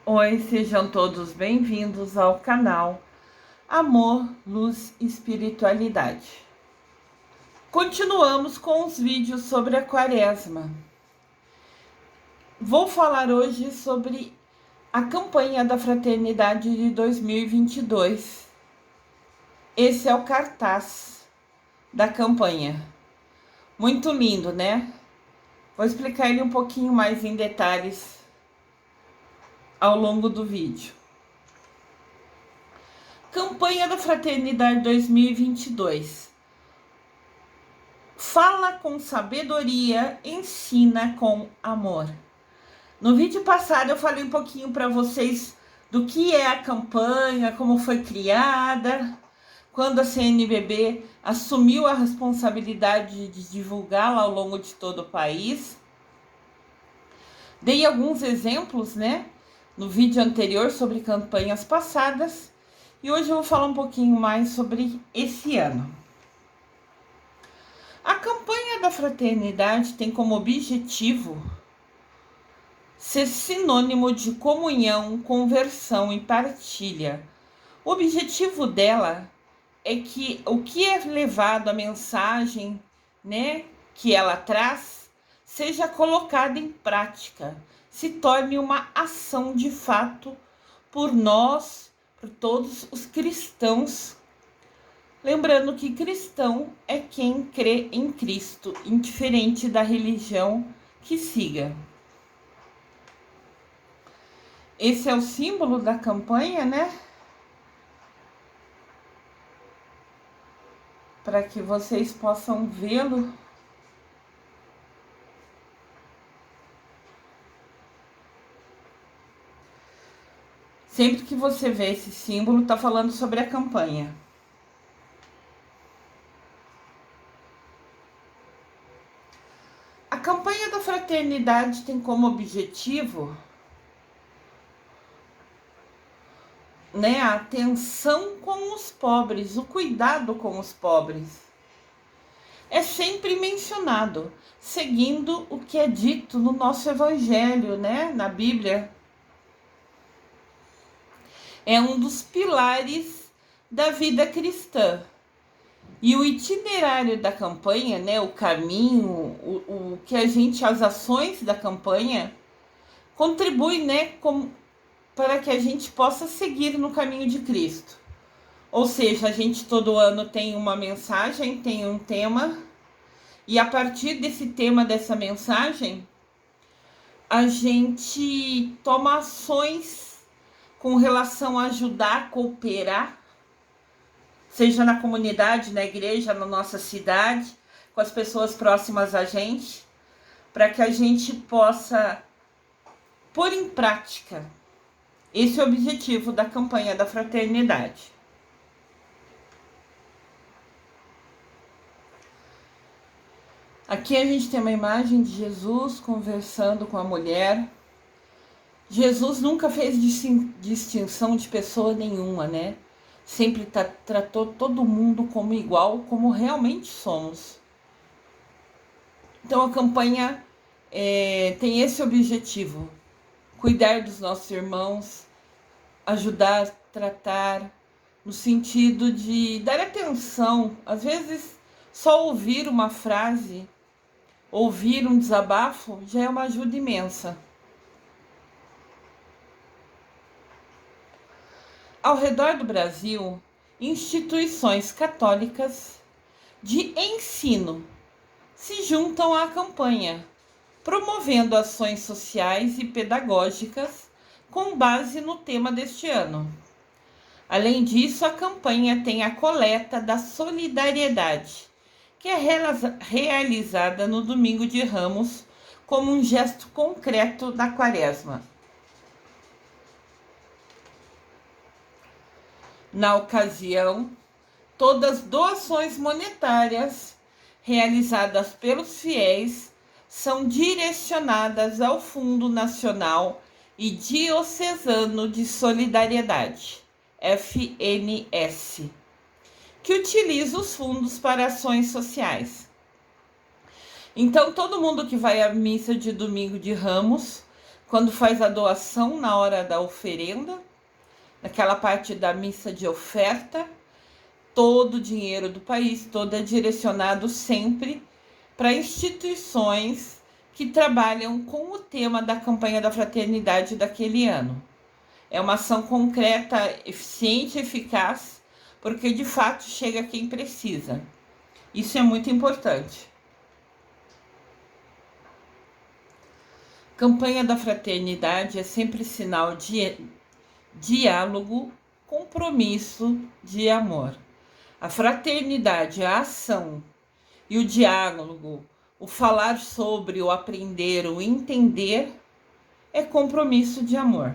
Oi, sejam todos bem-vindos ao canal Amor, Luz e Espiritualidade. Continuamos com os vídeos sobre a Quaresma. Vou falar hoje sobre a campanha da Fraternidade de 2022. Esse é o cartaz da campanha. Muito lindo, né? Vou explicar ele um pouquinho mais em detalhes ao longo do vídeo. Campanha da Fraternidade 2022. Fala com sabedoria, ensina com amor. No vídeo passado eu falei um pouquinho para vocês do que é a campanha, como foi criada, quando a CNBB assumiu a responsabilidade de divulgá-la ao longo de todo o país. Dei alguns exemplos, né, no vídeo anterior sobre campanhas passadas, e hoje eu vou falar um pouquinho mais sobre esse ano. A campanha da Fraternidade tem como objetivo ser sinônimo de comunhão, conversão e partilha. O objetivo dela é que o que é levado, a mensagem, né, que ela traz, seja colocada em prática, se torne uma ação de fato por nós, por todos os cristãos. Lembrando que cristão é quem crê em Cristo, indiferente da religião que siga. Esse é o símbolo da campanha, né? Para que vocês possam vê-lo. Sempre que você vê esse símbolo, está falando sobre a campanha. A campanha da Fraternidade tem como objetivo, né, a atenção com os pobres, o cuidado com os pobres. É sempre mencionado, seguindo o que é dito no nosso evangelho, né, na Bíblia. É um dos pilares da vida cristã. E o itinerário da campanha, né, o caminho, o que a gente, as ações da campanha, contribui, né, para que a gente possa seguir no caminho de Cristo. Ou seja, a gente todo ano tem uma mensagem, tem um tema, e a partir desse tema, dessa mensagem, a gente toma ações com relação a ajudar, cooperar, seja na comunidade, na igreja, na nossa cidade, com as pessoas próximas a gente, para que a gente possa pôr em prática. Esse é o objetivo da campanha da Fraternidade. Aqui a gente tem uma imagem de Jesus conversando com a mulher. Jesus nunca fez distinção de pessoa nenhuma, né? Sempre tratou todo mundo como igual, como realmente somos. Então a campanha tem esse objetivo: cuidar dos nossos irmãos, ajudar, tratar, no sentido de dar atenção. Às vezes, só ouvir uma frase, ouvir um desabafo, já é uma ajuda imensa. Ao redor do Brasil, instituições católicas de ensino se juntam à campanha, promovendo ações sociais e pedagógicas com base no tema deste ano. Além disso, a campanha tem a coleta da solidariedade, que é realizada no Domingo de Ramos como um gesto concreto da Quaresma. Na ocasião, todas as doações monetárias realizadas pelos fiéis são direcionadas ao Fundo Nacional e Diocesano de Solidariedade, FNS, que utiliza os fundos para ações sociais. Então, todo mundo que vai à missa de Domingo de Ramos quando faz a doação na hora da oferenda, naquela parte da missa de oferta, todo o dinheiro do país todo é direcionado sempre para instituições que trabalham com o tema da campanha da fraternidade daquele ano. É uma ação concreta, eficiente e eficaz, porque de fato chega a quem precisa. Isso é muito importante. Campanha da fraternidade é sempre sinal de diálogo, compromisso, de amor. A fraternidade, a ação e o diálogo, o falar sobre, o aprender, o entender, é compromisso de amor.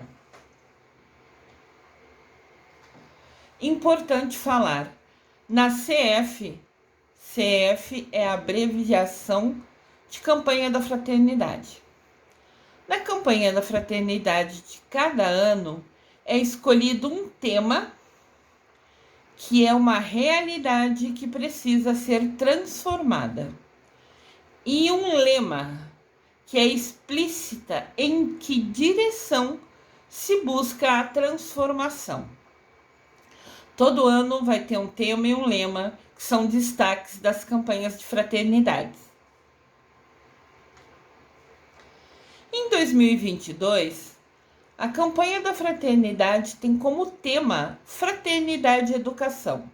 Importante falar, na CF é a abreviação de campanha da fraternidade. Na campanha da fraternidade de cada ano é escolhido um tema que é uma realidade que precisa ser transformada, e um lema que é explícita em que direção se busca a transformação. Todo ano vai ter um tema e um lema que são destaques das campanhas de fraternidade. Em 2022, a campanha da fraternidade tem como tema Fraternidade e Educação.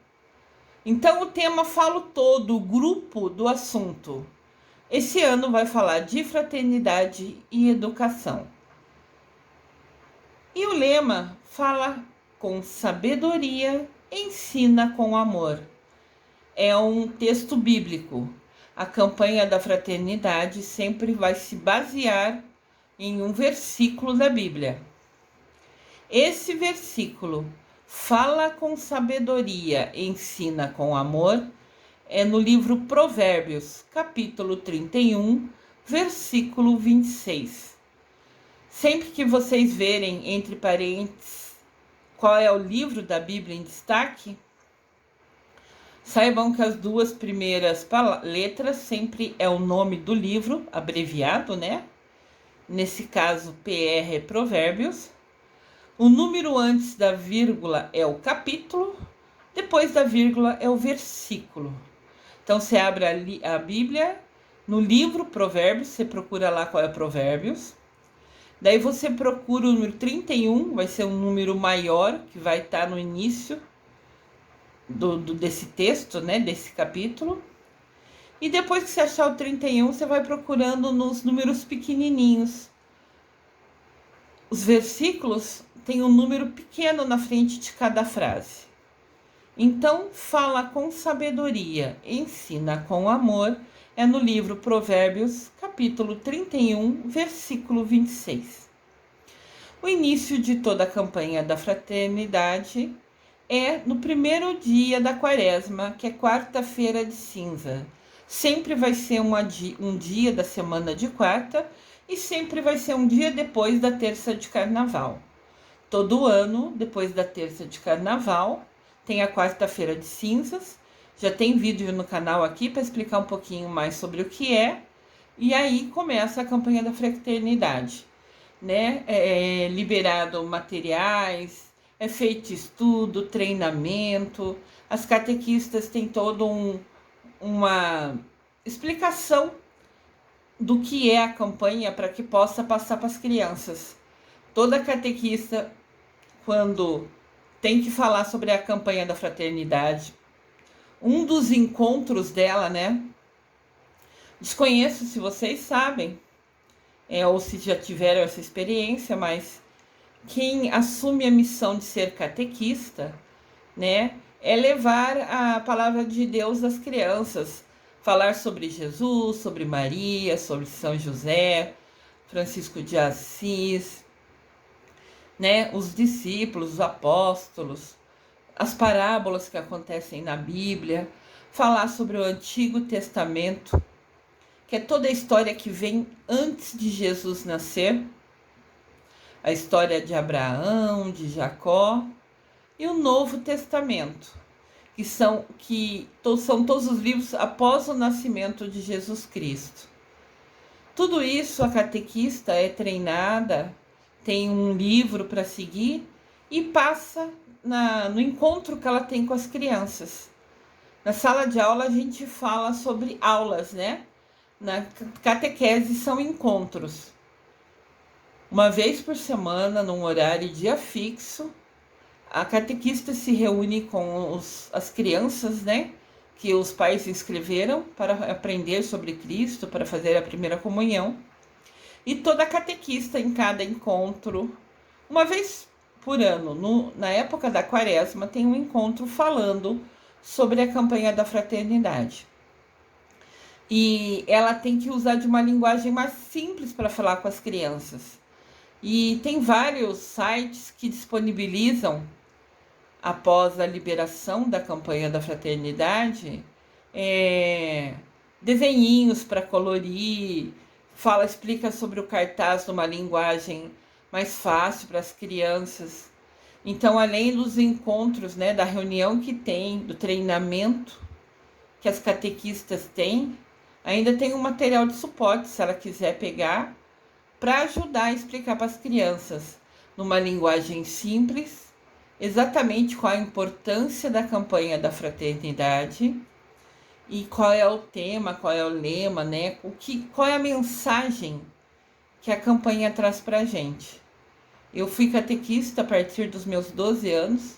Então o tema fala o todo, o grupo do assunto. Esse ano vai falar de fraternidade e educação. E o lema fala com sabedoria, ensina com amor. É um texto bíblico. A campanha da fraternidade sempre vai se basear em um versículo da Bíblia. Esse versículo, fala com sabedoria, ensina com amor, é no livro Provérbios, capítulo 31, versículo 26. Sempre que vocês verem entre parênteses qual é o livro da Bíblia em destaque, saibam que as duas primeiras letras sempre é o nome do livro, abreviado, né? Nesse caso, PR é Provérbios. O número antes da vírgula é o capítulo, depois da vírgula é o versículo. Então, você abre a Bíblia, no livro Provérbios, você procura lá qual é Provérbios. Daí você procura o número 31, vai ser um número maior, que vai estar no início desse texto, né, desse capítulo. E depois que você achar o 31, você vai procurando nos números pequenininhos. Os versículos têm um número pequeno na frente de cada frase. Então, fala com sabedoria, ensina com amor, é no livro Provérbios, capítulo 31, versículo 26. O início de toda a campanha da fraternidade é no primeiro dia da quaresma, que é quarta-feira de cinza. Sempre vai ser um dia da semana de quarta e sempre vai ser um dia depois da terça de carnaval. Todo ano, depois da terça de carnaval, tem a quarta-feira de cinzas. Já tem vídeo no canal aqui para explicar um pouquinho mais sobre o que é. E aí começa a campanha da fraternidade, né? É liberado materiais, é feito estudo, treinamento. As catequistas têm toda uma explicação do que é a campanha para que possa passar para as crianças. Toda catequista, quando tem que falar sobre a campanha da fraternidade, um dos encontros dela, né? Desconheço se vocês sabem, ou se já tiveram essa experiência, mas quem assume a missão de ser catequista, né, é levar a palavra de Deus às crianças, falar sobre Jesus, sobre Maria, sobre São José, Francisco de Assis, né, os discípulos, os apóstolos, as parábolas que acontecem na Bíblia, falar sobre o Antigo Testamento, que é toda a história que vem antes de Jesus nascer, a história de Abraão, de Jacó, e o Novo Testamento, que são todos os livros após o nascimento de Jesus Cristo. Tudo isso a catequista é treinada, tem um livro para seguir e passa no encontro que ela tem com as crianças. Na sala de aula a gente fala sobre aulas, né? Na catequese são encontros. Uma vez por semana, num horário e dia fixo, a catequista se reúne com as crianças, né? Que os pais inscreveram para aprender sobre Cristo, para fazer a primeira comunhão. E toda catequista em cada encontro, uma vez por ano, na época da quaresma, tem um encontro falando sobre a campanha da fraternidade. E ela tem que usar de uma linguagem mais simples para falar com as crianças. E tem vários sites que disponibilizam, após a liberação da campanha da fraternidade, desenhinhos para colorir, explica sobre o cartaz numa linguagem mais fácil para as crianças. Então, além dos encontros, né, da reunião que tem, do treinamento que as catequistas têm, ainda tem um material de suporte, se ela quiser pegar, para ajudar a explicar para as crianças, numa linguagem simples, exatamente qual a importância da campanha da fraternidade e qual é o tema, qual é o lema, né? Qual é a mensagem que a campanha traz para a gente. Eu fui catequista a partir dos meus 12 anos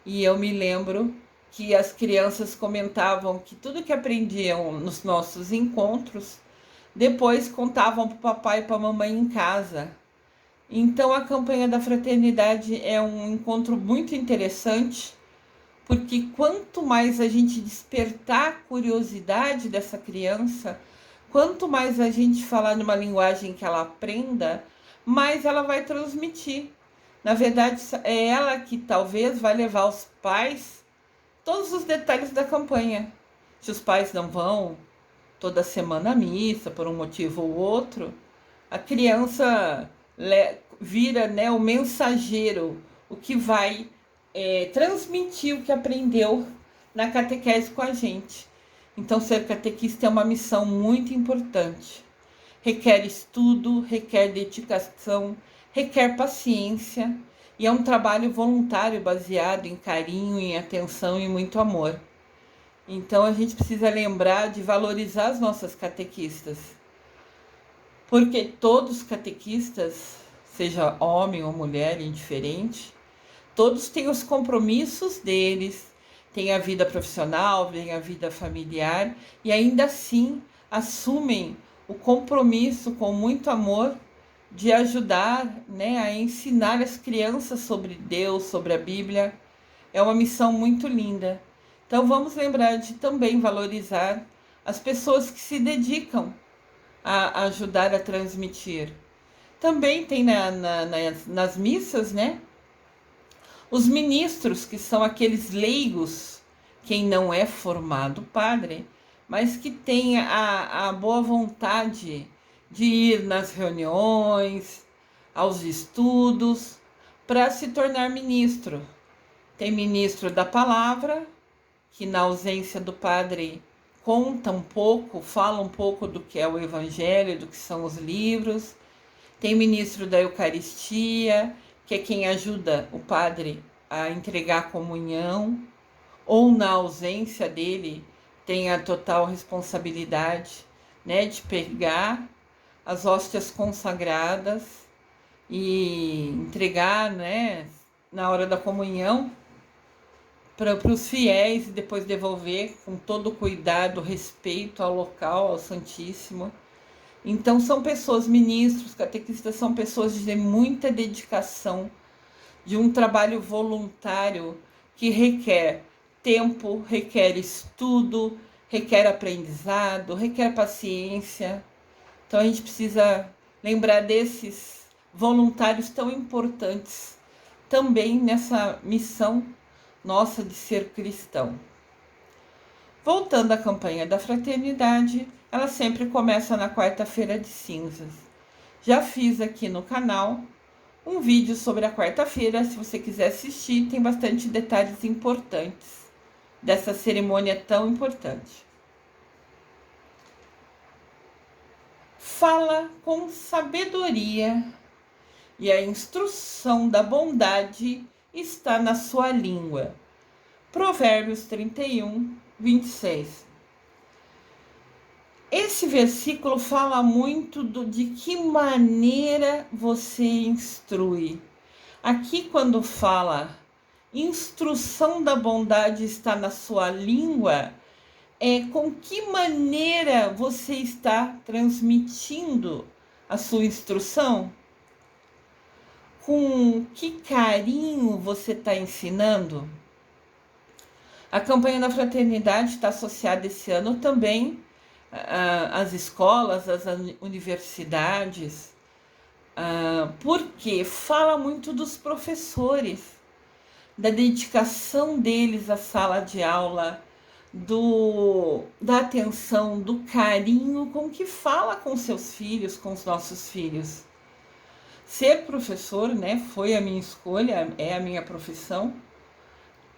e eu me lembro que as crianças comentavam que tudo que aprendiam nos nossos encontros, depois contavam para o papai e para a mamãe em casa. Então a campanha da fraternidade é um encontro muito interessante, porque quanto mais a gente despertar a curiosidade dessa criança, quanto mais a gente falar numa linguagem que ela aprenda, mais ela vai transmitir. Na verdade, é ela que talvez vai levar os pais todos os detalhes da campanha. Se os pais não vão toda semana à missa, por um motivo ou outro, a criança vira, né, o mensageiro, o que vai transmitir o que aprendeu na catequese com a gente. Então, ser catequista é uma missão muito importante. Requer estudo, requer dedicação, requer paciência e é um trabalho voluntário baseado em carinho, em atenção e muito amor. Então, a gente precisa lembrar de valorizar as nossas catequistas, porque todos os catequistas, seja homem ou mulher, indiferente, todos têm os compromissos deles, têm a vida profissional, têm a vida familiar e ainda assim assumem o compromisso com muito amor de ajudar, né, a ensinar as crianças sobre Deus, sobre a Bíblia. É uma missão muito linda. Então vamos lembrar de também valorizar as pessoas que se dedicam a ajudar a transmitir. Também tem nas missas, né, os ministros, que são aqueles leigos, quem não é formado padre, mas que tem a boa vontade de ir nas reuniões, aos estudos, para se tornar ministro. Tem ministro da palavra, que na ausência do padre conta um pouco, fala um pouco do que é o evangelho, do que são os livros. Tem ministro da Eucaristia, que é quem ajuda o padre a entregar a comunhão, ou na ausência dele, tem a total responsabilidade, né, de pegar as hóstias consagradas e entregar, né, na hora da comunhão para os fiéis e depois devolver com todo o cuidado, respeito ao local, ao Santíssimo. Então são pessoas, ministros, catequistas, são pessoas de muita dedicação, de um trabalho voluntário que requer tempo, requer estudo, requer aprendizado, requer paciência. Então a gente precisa lembrar desses voluntários tão importantes também nessa missão nossa de ser cristão. Voltando à campanha da fraternidade, ela sempre começa na quarta-feira de cinzas. Já fiz aqui no canal um vídeo sobre a quarta-feira, se você quiser assistir, tem bastante detalhes importantes dessa cerimônia tão importante. fala com sabedoria, e a instrução da bondade está na sua língua. Provérbios 31, 26. Esse versículo fala muito de que maneira você instrui. Aqui, quando fala instrução da bondade está na sua língua, com que maneira você está transmitindo a sua instrução? Com que carinho você está ensinando? A campanha da fraternidade está associada esse ano também às escolas, às universidades, porque fala muito dos professores, da dedicação deles à sala de aula, da atenção, do carinho com que fala com seus filhos, com os nossos filhos. Ser professor, né, foi a minha escolha, é a minha profissão,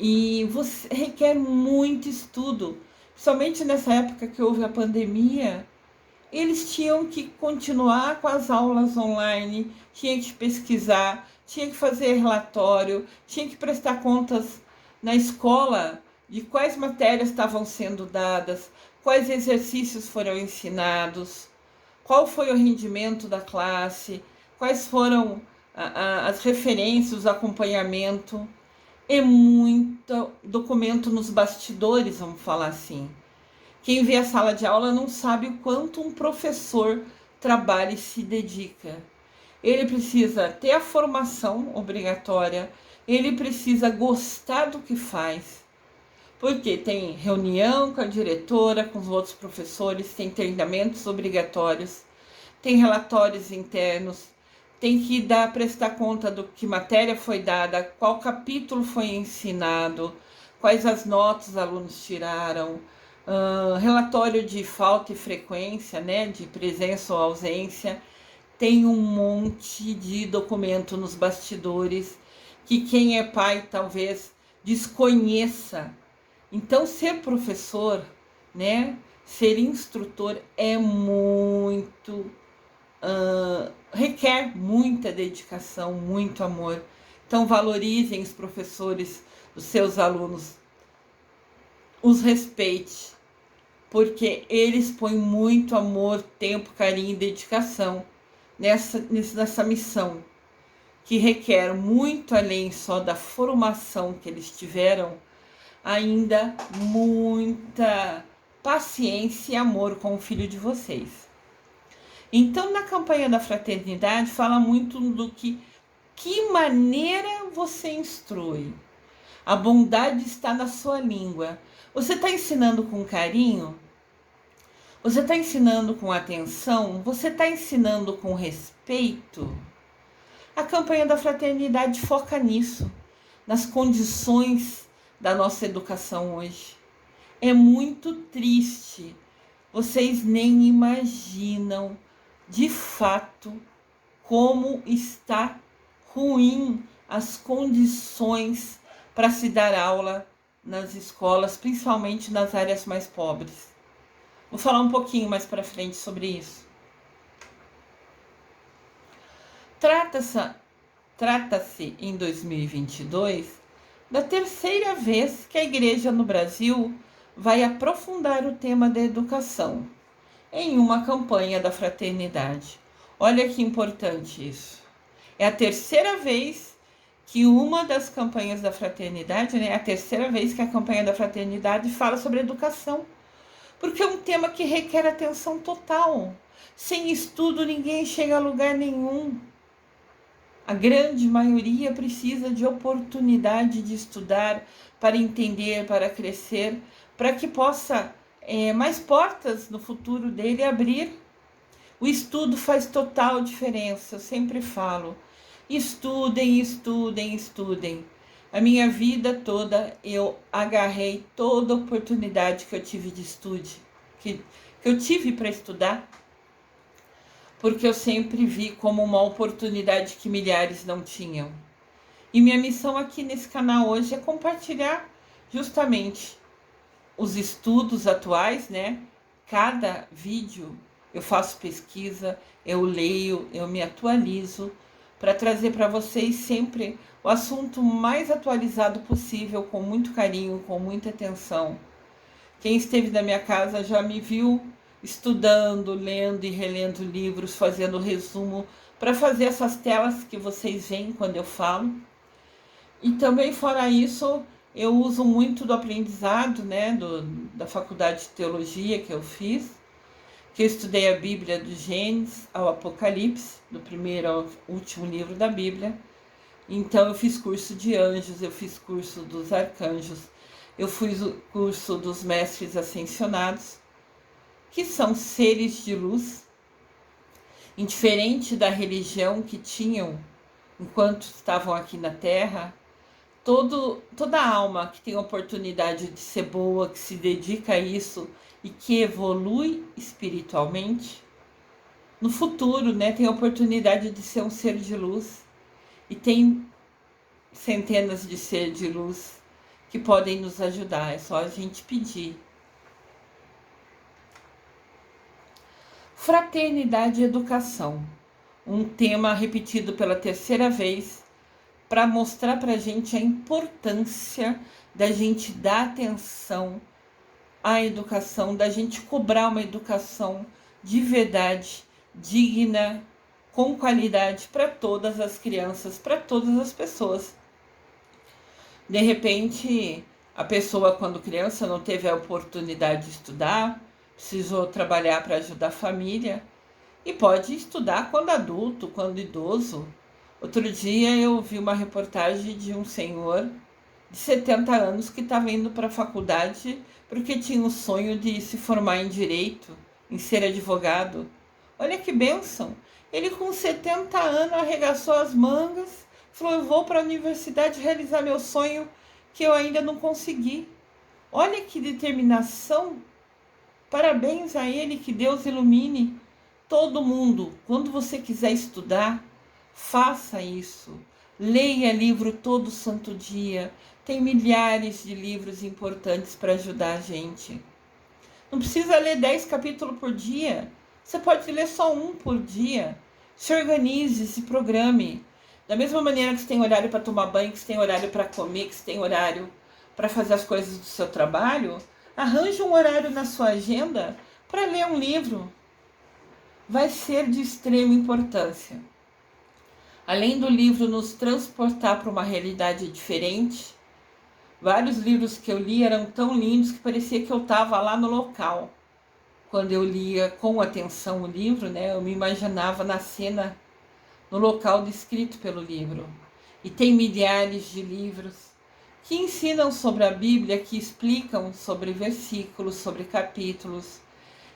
e você requer muito estudo, principalmente nessa época que houve a pandemia. Eles tinham que continuar com as aulas online, tinha que pesquisar, tinha que fazer relatório, tinha que prestar contas na escola de quais matérias estavam sendo dadas, quais exercícios foram ensinados, qual foi o rendimento da classe, quais foram as referências, o acompanhamento. É muito documento nos bastidores, vamos falar assim. Quem vê a sala de aula não sabe o quanto um professor trabalha e se dedica. Ele precisa ter a formação obrigatória, ele precisa gostar do que faz, porque tem reunião com a diretora, com os outros professores, tem treinamentos obrigatórios, tem relatórios internos, tem que prestar conta do que matéria foi dada, qual capítulo foi ensinado, quais as notas os alunos tiraram, relatório de falta e frequência, né, de presença ou ausência. Tem um monte de documento nos bastidores que quem é pai talvez desconheça. Então, ser professor, né, ser instrutor é muito... requer muita dedicação, muito amor. Então, valorizem os professores dos seus alunos, os respeite, porque eles põem muito amor, tempo, carinho e dedicação nessa missão, que requer muito além só da formação que eles tiveram, ainda muita paciência e amor com o filho de vocês. Então, na campanha da fraternidade, fala muito do que maneira você instrui. A bondade está na sua língua. Você está ensinando com carinho? Você está ensinando com atenção? Você está ensinando com respeito? A campanha da fraternidade foca nisso, nas condições da nossa educação hoje. É muito triste. Vocês nem imaginam, de fato, como está ruim as condições para se dar aula nas escolas, principalmente nas áreas mais pobres. Vou falar um pouquinho mais para frente sobre isso. Trata-se em 2022 da terceira vez que a Igreja no Brasil vai aprofundar o tema da educação em uma campanha da fraternidade. Olha que importante isso. É a terceira vez que uma das campanhas da fraternidade, né, a terceira vez que a campanha da fraternidade fala sobre educação, porque é um tema que requer atenção total. Sem estudo, ninguém chega a lugar nenhum. A grande maioria precisa de oportunidade de estudar para entender, para crescer, para que possa mais portas no futuro dele abrir. O estudo faz total diferença, eu sempre falo. Estudem, estudem, estudem. A minha vida toda eu agarrei toda oportunidade que eu tive de estudo, que eu tive para estudar, porque eu sempre vi como uma oportunidade que milhares não tinham. E minha missão aqui nesse canal hoje é compartilhar justamente os estudos atuais, né? Cada vídeo eu faço pesquisa, eu leio, eu me atualizo para trazer para vocês sempre o assunto mais atualizado possível, com muito carinho, com muita atenção. Quem esteve na minha casa já me viu estudando, lendo e relendo livros, fazendo resumo para fazer essas telas que vocês veem quando eu falo. E também, fora isso, eu uso muito do aprendizado, né, da faculdade de teologia que eu fiz, que eu estudei a Bíblia do Gênesis ao Apocalipse, do primeiro ao último livro da Bíblia. Então eu fiz curso de anjos, eu fiz curso dos arcanjos, eu fiz o curso dos mestres ascensionados, que são seres de luz, indiferente da religião que tinham enquanto estavam aqui na Terra. Toda alma que tem a oportunidade de ser boa, que se dedica a isso e que evolui espiritualmente, no futuro, né, tem a oportunidade de ser um ser de luz. E tem centenas de seres de luz que podem nos ajudar, é só a gente pedir. Fraternidade e educação, um tema repetido pela terceira vez para mostrar para a gente a importância da gente dar atenção à educação, da gente cobrar uma educação de verdade, digna, com qualidade para todas as crianças, para todas as pessoas. De repente, a pessoa, quando criança, não teve a oportunidade de estudar, precisou trabalhar para ajudar a família e pode estudar quando adulto, quando idoso. Outro dia eu vi uma reportagem de um senhor de 70 anos que estava indo para a faculdade porque tinha o sonho de se formar em direito, em ser advogado. Olha que bênção! Ele com 70 anos arregaçou as mangas, falou, eu vou para a universidade realizar meu sonho que eu ainda não consegui. Olha que determinação! Parabéns a ele, que Deus ilumine todo mundo. Quando você quiser estudar, faça isso. Leia livro todo santo dia. Tem milhares de livros importantes para ajudar a gente. Não precisa ler 10 capítulos por dia. Você pode ler só um por dia. Se organize, se programe. Da mesma maneira que você tem horário para tomar banho, que você tem horário para comer, que você tem horário para fazer as coisas do seu trabalho, arranje um horário na sua agenda para ler um livro. Vai ser de extrema importância. Além do livro nos transportar para uma realidade diferente, vários livros que eu li eram tão lindos que parecia que eu estava lá no local. Quando eu lia com atenção o livro, né, eu me imaginava na cena, no local descrito pelo livro. E tem milhares de livros que ensinam sobre a Bíblia, que explicam sobre versículos, sobre capítulos,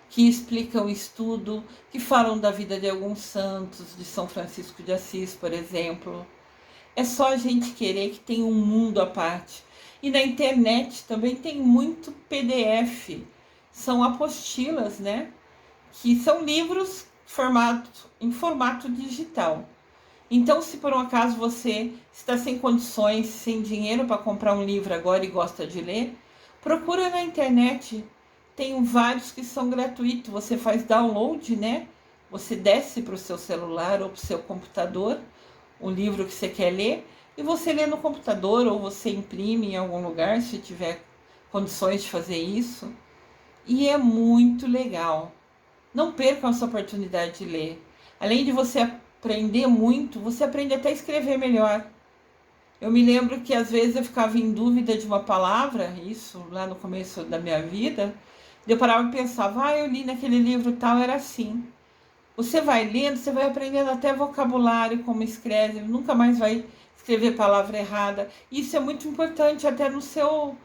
que explicam estudo, que falam da vida de alguns santos, de São Francisco de Assis, por exemplo. É só a gente querer, que tem um mundo à parte. E na internet também tem muito PDF, são apostilas, né? Que são livros em formato digital. Então, se por um acaso você está sem condições, sem dinheiro para comprar um livro agora e gosta de ler, procura na internet. Tem vários que são gratuitos. Você faz download, né? Você desce para o seu celular ou para o seu computador o livro que você quer ler e você lê no computador ou você imprime em algum lugar, se tiver condições de fazer isso. E é muito legal. Não percam essa oportunidade de ler. Além de você aprender muito, você aprende até a escrever melhor. Eu me lembro que às vezes eu ficava em dúvida de uma palavra, isso lá no começo da minha vida, eu parava e pensava, eu li naquele livro tal, era assim. Você vai lendo, você vai aprendendo até vocabulário, como escreve, nunca mais vai escrever palavra errada. Isso é muito importante até no seu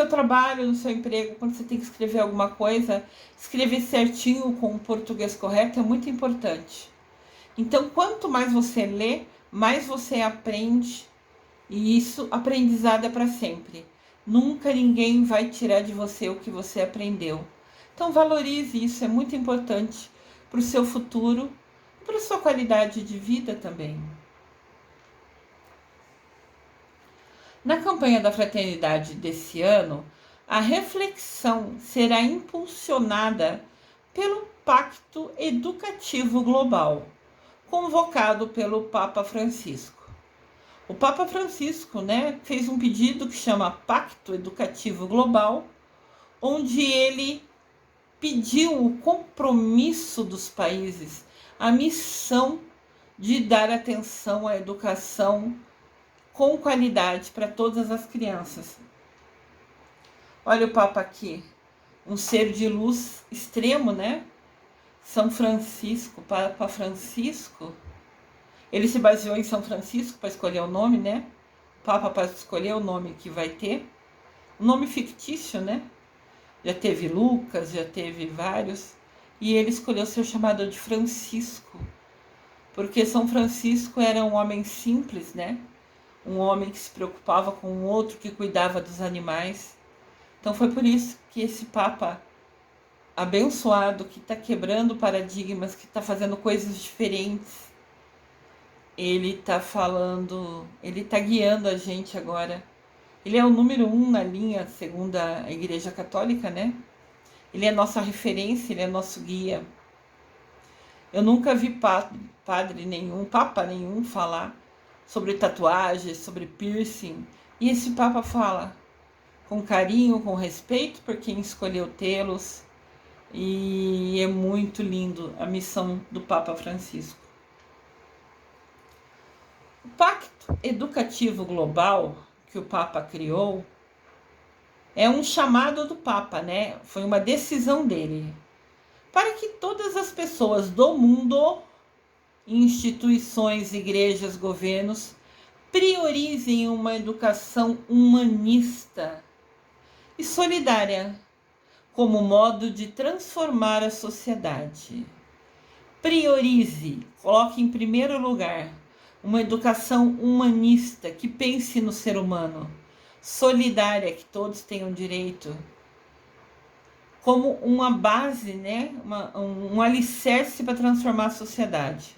trabalho, no seu emprego, quando você tem que escrever alguma coisa, escrever certinho com o português correto é muito importante. Então, quanto mais você lê, mais você aprende, e isso, aprendizado é para sempre. Nunca ninguém vai tirar de você o que você aprendeu. Então, valorize isso, é muito importante para o seu futuro e para a sua qualidade de vida também. Na campanha da fraternidade desse ano, a reflexão será impulsionada pelo Pacto Educativo Global, convocado pelo Papa Francisco. O Papa Francisco, fez um pedido que chama Pacto Educativo Global, onde ele pediu o compromisso dos países, a missão de dar atenção à educação com qualidade para todas as crianças. Olha o Papa aqui, um ser de luz extremo, São Francisco, Papa Francisco. Ele se baseou em São Francisco para escolher o nome, O Papa para escolher o nome que vai ter. Um nome fictício, Já teve Lucas, já teve vários. E ele escolheu ser chamado de Francisco, porque São Francisco era um homem simples, Um homem que se preocupava com o outro, que cuidava dos animais. Então foi por isso que esse Papa abençoado, que está quebrando paradigmas, que está fazendo coisas diferentes, ele está falando, ele está guiando a gente agora. Ele é o número 1 na linha, segundo a Igreja Católica, Ele é nossa referência, ele é nosso guia. Eu nunca vi padre nenhum, papa nenhum falar sobre tatuagens, sobre piercing. E esse Papa fala com carinho, com respeito por quem escolheu tê-los. E é muito lindo a missão do Papa Francisco. O Pacto Educativo Global que o Papa criou é um chamado do Papa, Foi uma decisão dele, para que todas as pessoas do mundo, instituições, igrejas, governos, priorizem uma educação humanista e solidária como modo de transformar a sociedade. Priorize, coloque em primeiro lugar uma educação humanista que pense no ser humano, solidária, que todos tenham direito, como uma base, um alicerce para transformar a sociedade.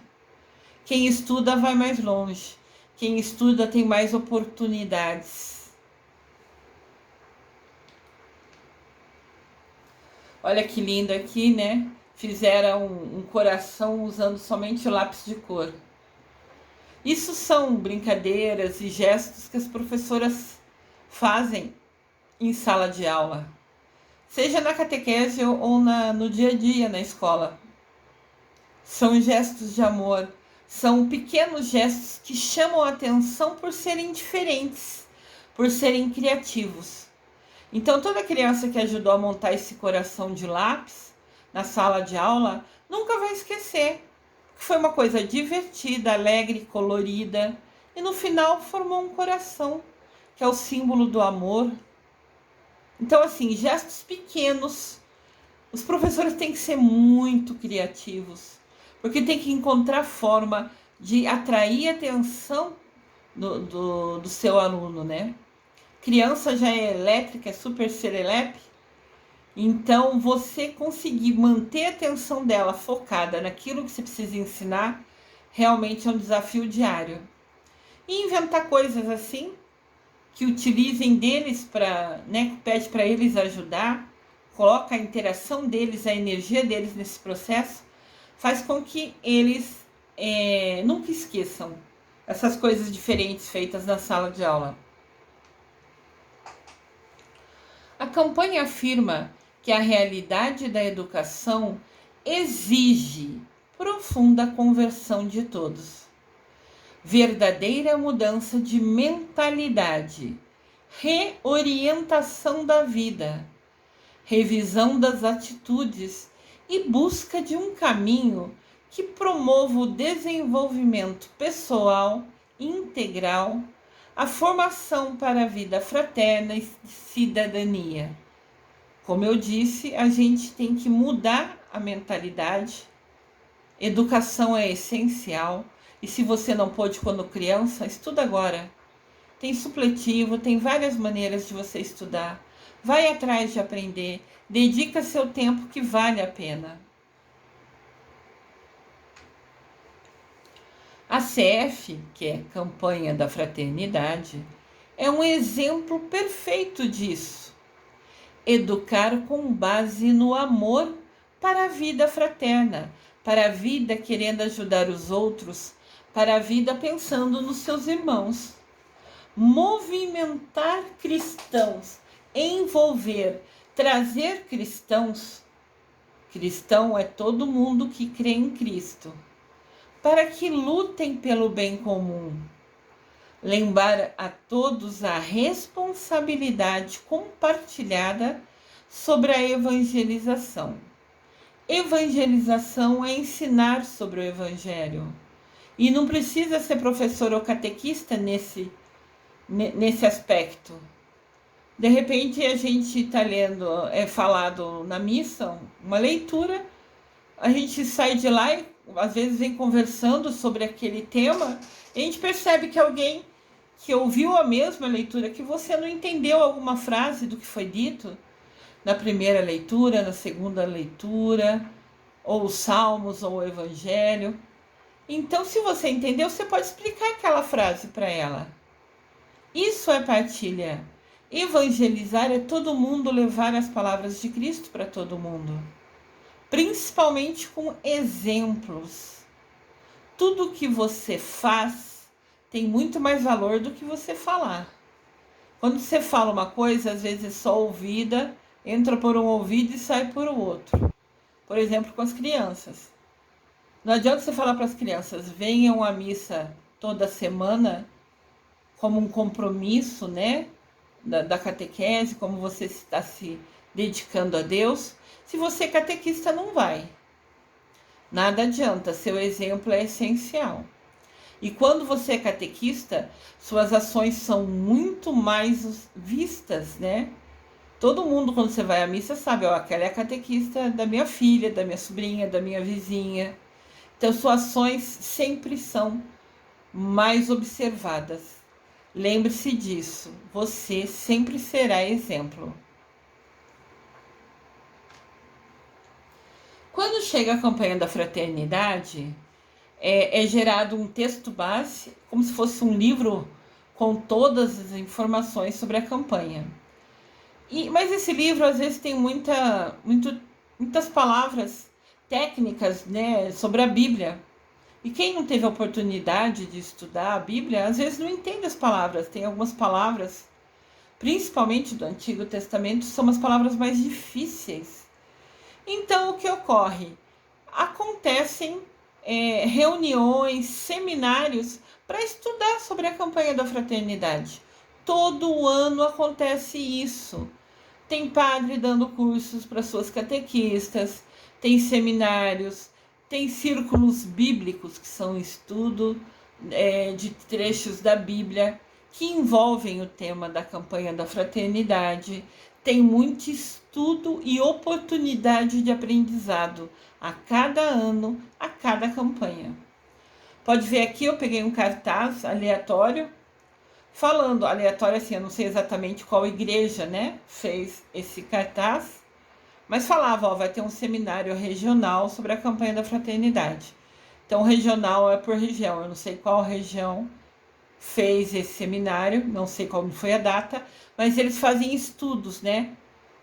Quem estuda vai mais longe, quem estuda tem mais oportunidades. Olha que lindo aqui, Fizeram um coração usando somente o lápis de cor. Isso são brincadeiras e gestos que as professoras fazem em sala de aula, seja na catequese ou no dia a dia na escola. São gestos de amor, são pequenos gestos que chamam a atenção por serem diferentes, por serem criativos. Então toda criança que ajudou a montar esse coração de lápis na sala de aula nunca vai esquecer. Foi uma coisa divertida, alegre, colorida, e no final formou um coração, que é o símbolo do amor. Então, assim, gestos pequenos. Os professores têm que ser muito criativos, porque tem que encontrar forma de atrair a atenção do seu aluno, Criança já é elétrica, é super serelepe. Então, você conseguir manter a atenção dela focada naquilo que você precisa ensinar, realmente é um desafio diário. E inventar coisas assim, que utilizem deles para, pede para eles ajudar, coloca a interação deles, a energia deles nesse processo, faz com que eles nunca esqueçam essas coisas diferentes feitas na sala de aula. A campanha afirma que a realidade da educação exige profunda conversão de todos. Verdadeira mudança de mentalidade, reorientação da vida, revisão das atitudes e busca de um caminho que promova o desenvolvimento pessoal, integral, a formação para a vida fraterna e cidadania. Como eu disse, a gente tem que mudar a mentalidade. Educação é essencial. E se você não pôde quando criança, estuda agora. Tem supletivo, tem várias maneiras de você estudar. Vai atrás de aprender. Dedica seu tempo que vale a pena. A CF, que é Campanha da Fraternidade, é um exemplo perfeito disso. Educar com base no amor para a vida fraterna, para a vida querendo ajudar os outros, para a vida pensando nos seus irmãos. Movimentar cristãos, envolver, trazer cristãos. Cristão é todo mundo que crê em Cristo, para que lutem pelo bem comum. Lembrar a todos a responsabilidade compartilhada sobre a evangelização. Evangelização é ensinar sobre o Evangelho. E não precisa ser professor ou catequista nesse aspecto. De repente a gente está lendo, é falado na missa, uma leitura, a gente sai de lá e às vezes vem conversando sobre aquele tema, e a gente percebe que alguém que ouviu a mesma leitura, que você não entendeu alguma frase do que foi dito na primeira leitura, na segunda leitura, ou os salmos, ou o evangelho. Então, se você entendeu, você pode explicar aquela frase para ela. Isso é partilha. Evangelizar é todo mundo levar as palavras de Cristo para todo mundo. Principalmente com exemplos. Tudo que você faz tem muito mais valor do que você falar. Quando você fala uma coisa, às vezes é só ouvida, entra por um ouvido e sai por outro. Por exemplo, com as crianças. Não adianta você falar para as crianças, venham à missa toda semana, como um compromisso, né, da catequese, como você está se dedicando a Deus, se você catequista não vai. Nada adianta, seu exemplo é essencial. E quando você é catequista, suas ações são muito mais vistas, né? Todo mundo, quando você vai à missa, sabe, ó, aquela é a catequista da minha filha, da minha sobrinha, da minha vizinha. Então, suas ações sempre são mais observadas. Lembre-se disso, você sempre será exemplo. Quando chega a campanha da fraternidade, é gerado um texto base, como se fosse um livro com todas as informações sobre a campanha. Mas esse livro, às vezes, tem muitas palavras técnicas, né, sobre a Bíblia. E quem não teve a oportunidade de estudar a Bíblia, às vezes não entende as palavras. Tem algumas palavras, principalmente do Antigo Testamento, são as palavras mais difíceis. Então, o que ocorre? Acontecem reuniões, seminários para estudar sobre a campanha da fraternidade. Todo ano acontece isso. Tem padre dando cursos para suas catequistas, tem seminários, tem círculos bíblicos, que são estudo de trechos da Bíblia, que envolvem o tema da campanha da fraternidade. Tem muito estudo e oportunidade de aprendizado a cada ano, a cada campanha. Pode ver aqui, eu peguei um cartaz aleatório, falando, aleatório assim, eu não sei exatamente qual igreja, né, fez esse cartaz, mas falava, ó, vai ter um seminário regional sobre a campanha da fraternidade. Então, regional é por região, eu não sei qual região fez esse seminário, não sei qual foi a data, mas eles fazem estudos, né?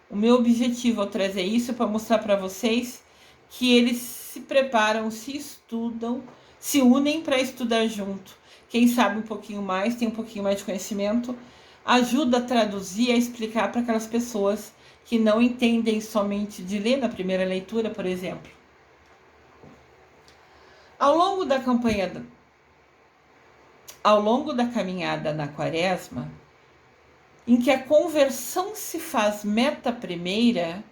O meu objetivo ao trazer isso é para mostrar para vocês que eles se preparam, se estudam, se unem para estudar junto. Quem sabe um pouquinho mais, tem um pouquinho mais de conhecimento, ajuda a traduzir, a explicar para aquelas pessoas que não entendem somente de ler na primeira leitura, por exemplo. Ao longo da caminhada na Quaresma, em que a conversão se faz meta primeira,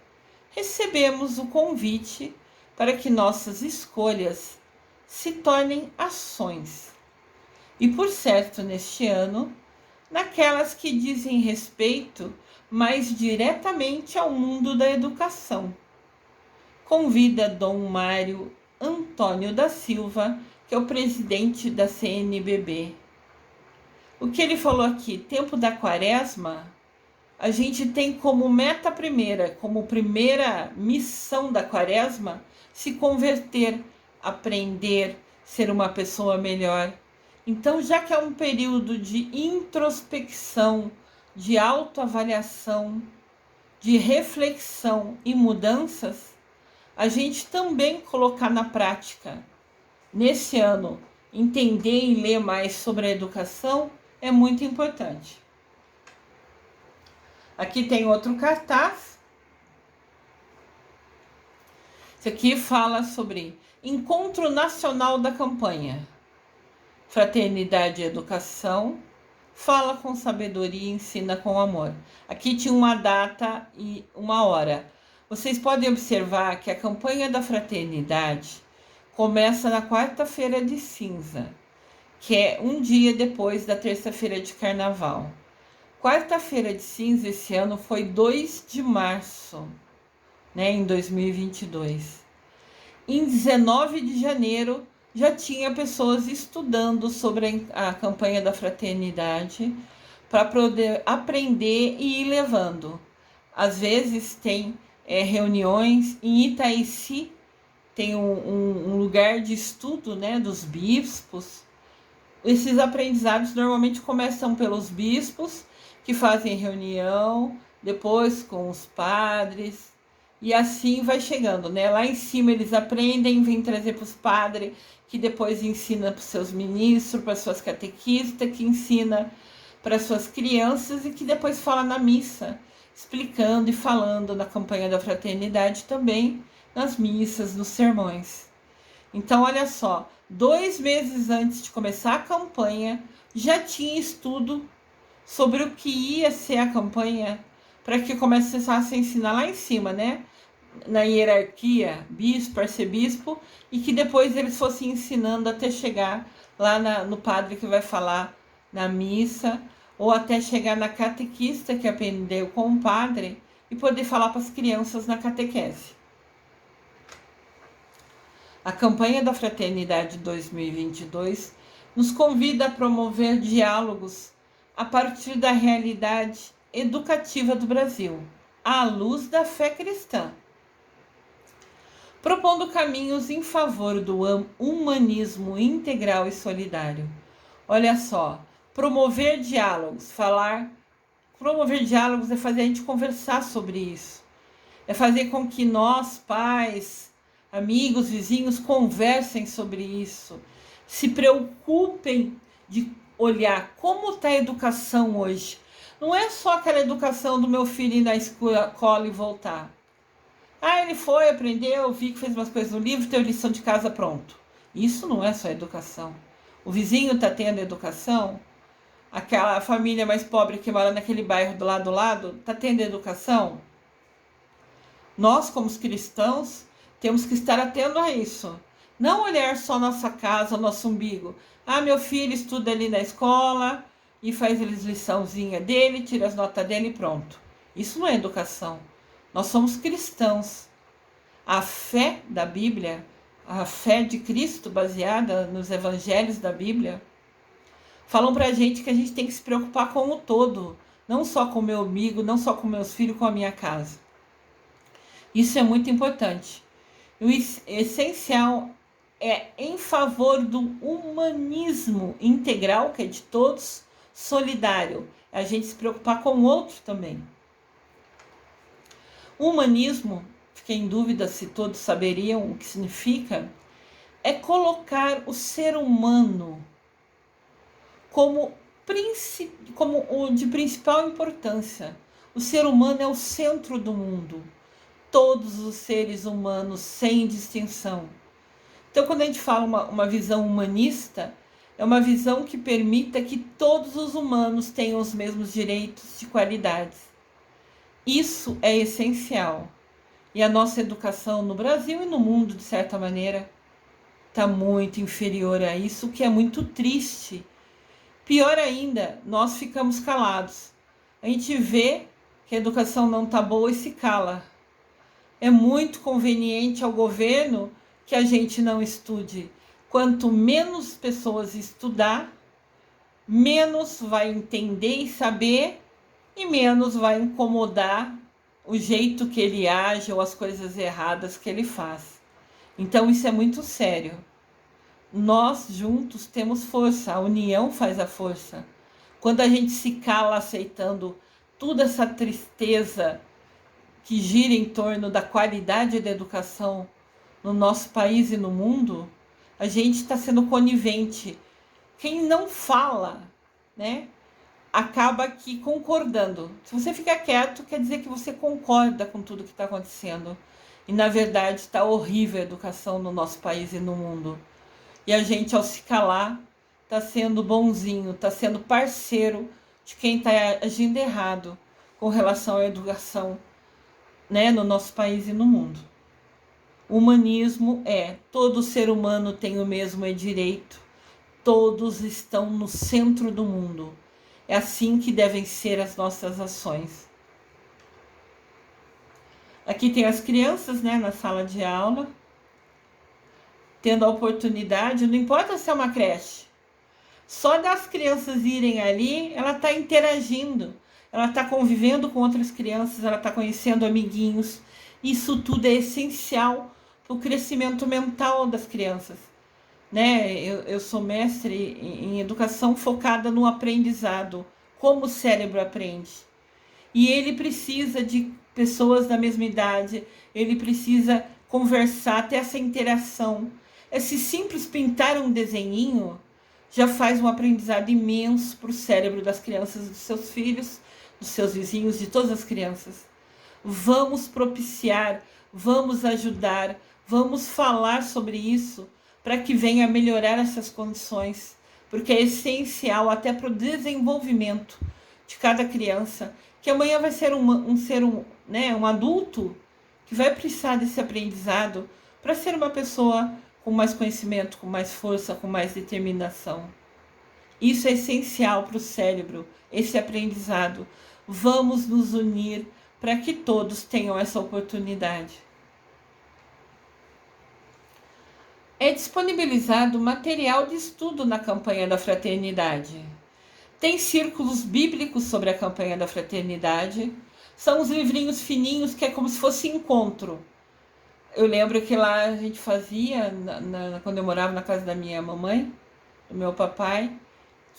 recebemos o convite para que nossas escolhas se tornem ações. E por certo, neste ano, naquelas que dizem respeito mais diretamente ao mundo da educação. Convida Dom Mário Antônio da Silva, que é o presidente da CNBB. O que ele falou aqui, tempo da Quaresma, a gente tem como meta primeira, como primeira missão da Quaresma, se converter, aprender, ser uma pessoa melhor. Então, já que é um período de introspecção, de autoavaliação, de reflexão e mudanças, a gente também colocar na prática nesse ano, entender e ler mais sobre a educação é muito importante. Aqui tem outro cartaz. Esse aqui fala sobre Encontro Nacional da Campanha. Fraternidade e Educação. Fala com sabedoria e ensina com amor. Aqui tinha uma data e uma hora. Vocês podem observar que a campanha da fraternidade começa na quarta-feira de cinza, que é um dia depois da terça-feira de carnaval. Quarta-feira de cinza esse ano foi 2 de março, né, em 2022. Em 19 de janeiro já tinha pessoas estudando sobre a campanha da fraternidade para poder aprender e ir levando. Às vezes tem reuniões em Itaici, tem um lugar de estudo, né, dos bispos. Esses aprendizados normalmente começam pelos bispos, que fazem reunião, depois com os padres, e assim vai chegando, né? Lá em cima eles aprendem, vêm trazer para os padres, que depois ensina para os seus ministros, para as suas catequistas, que ensina para as suas crianças e que depois fala na missa, explicando e falando na campanha da fraternidade também, nas missas, nos sermões. Então, olha só, 2 meses antes de começar a campanha, já tinha estudo sobre o que ia ser a campanha, para que começasse a ensinar lá em cima, né? Na hierarquia, bispo, arcebispo, e que depois eles fossem ensinando até chegar lá no padre que vai falar na missa, ou até chegar na catequista que aprendeu com o padre e poder falar para as crianças na catequese. A campanha da Fraternidade 2022 nos convida a promover diálogos a partir da realidade educativa do Brasil, à luz da fé cristã, propondo caminhos em favor do humanismo integral e solidário. Olha só, promover diálogos é fazer a gente conversar sobre isso, é fazer com que nós, pais, amigos, vizinhos, conversem sobre isso, se preocupem de olhar como está a educação hoje. Não é só aquela educação do meu filho ir na escola e voltar. Ah, ele foi, aprendeu, vi que fez umas coisas no livro, teve lição de casa, pronto. Isso não é só educação. O vizinho está tendo educação, aquela família mais pobre que mora naquele bairro do lado, está tendo educação. Nós, como cristãos, temos que estar atento a isso. Não olhar só nossa casa, nosso umbigo. Ah, meu filho estuda ali na escola e faz a liçãozinha dele, tira as notas dele e pronto. Isso não é educação. Nós somos cristãos. A fé da Bíblia, a fé de Cristo baseada nos evangelhos da Bíblia, falam pra gente que a gente tem que se preocupar com o todo. Não só com o meu umbigo, não só com meus filhos, com a minha casa. Isso é muito importante. O essencial é em favor do humanismo integral, que é de todos, solidário. É a gente se preocupar com o outro também. O humanismo, fiquei em dúvida se todos saberiam o que significa, é colocar o ser humano como o de principal importância. O ser humano é o centro do mundo. Todos os seres humanos, sem distinção. Então, quando a gente fala uma visão humanista, é uma visão que permita que todos os humanos tenham os mesmos direitos e qualidades. Isso é essencial. E a nossa educação no Brasil e no mundo, de certa maneira, está muito inferior a isso, o que é muito triste. Pior ainda, nós ficamos calados. A gente vê que a educação não está boa e se cala. É muito conveniente ao governo que a gente não estude. Quanto menos pessoas estudar, menos vai entender e saber e menos vai incomodar o jeito que ele age ou as coisas erradas que ele faz. Então isso é muito sério. Nós juntos temos força, a união faz a força. Quando a gente se cala aceitando toda essa tristeza que gira em torno da qualidade da educação no nosso país e no mundo, a gente está sendo conivente. Quem não fala, né, acaba aqui concordando. Se você ficar quieto, quer dizer que você concorda com tudo que está acontecendo. E, na verdade, está horrível a educação no nosso país e no mundo. E a gente, ao se calar, está sendo bonzinho, está sendo parceiro de quem está agindo errado com relação à educação, né, no nosso país e no mundo. O humanismo é: todo ser humano tem o mesmo direito, todos estão no centro do mundo. É assim que devem ser as nossas ações. Aqui tem as crianças, né, na sala de aula, tendo a oportunidade, não importa se é uma creche, só das crianças irem ali, ela está interagindo, ela está convivendo com outras crianças, ela está conhecendo amiguinhos. Isso tudo é essencial para o crescimento mental das crianças, né? Eu sou mestre em educação focada no aprendizado, como o cérebro aprende. E ele precisa de pessoas da mesma idade, ele precisa conversar, ter essa interação. Esse simples pintar um desenhinho já faz um aprendizado imenso para o cérebro das crianças, dos seus filhos, dos seus vizinhos, de todas as crianças. Vamos propiciar, vamos ajudar, vamos falar sobre isso para que venha a melhorar essas condições, porque é essencial até para o desenvolvimento de cada criança, que amanhã vai ser um adulto que vai precisar desse aprendizado para ser uma pessoa com mais conhecimento, com mais força, com mais determinação. Isso é essencial para o cérebro, esse aprendizado. Vamos nos unir para que todos tenham essa oportunidade. É disponibilizado material de estudo na campanha da fraternidade. Tem círculos bíblicos sobre a campanha da fraternidade. São os livrinhos fininhos que é como se fosse encontro. Eu lembro que lá a gente fazia, quando eu morava na casa da minha mamãe, do meu papai,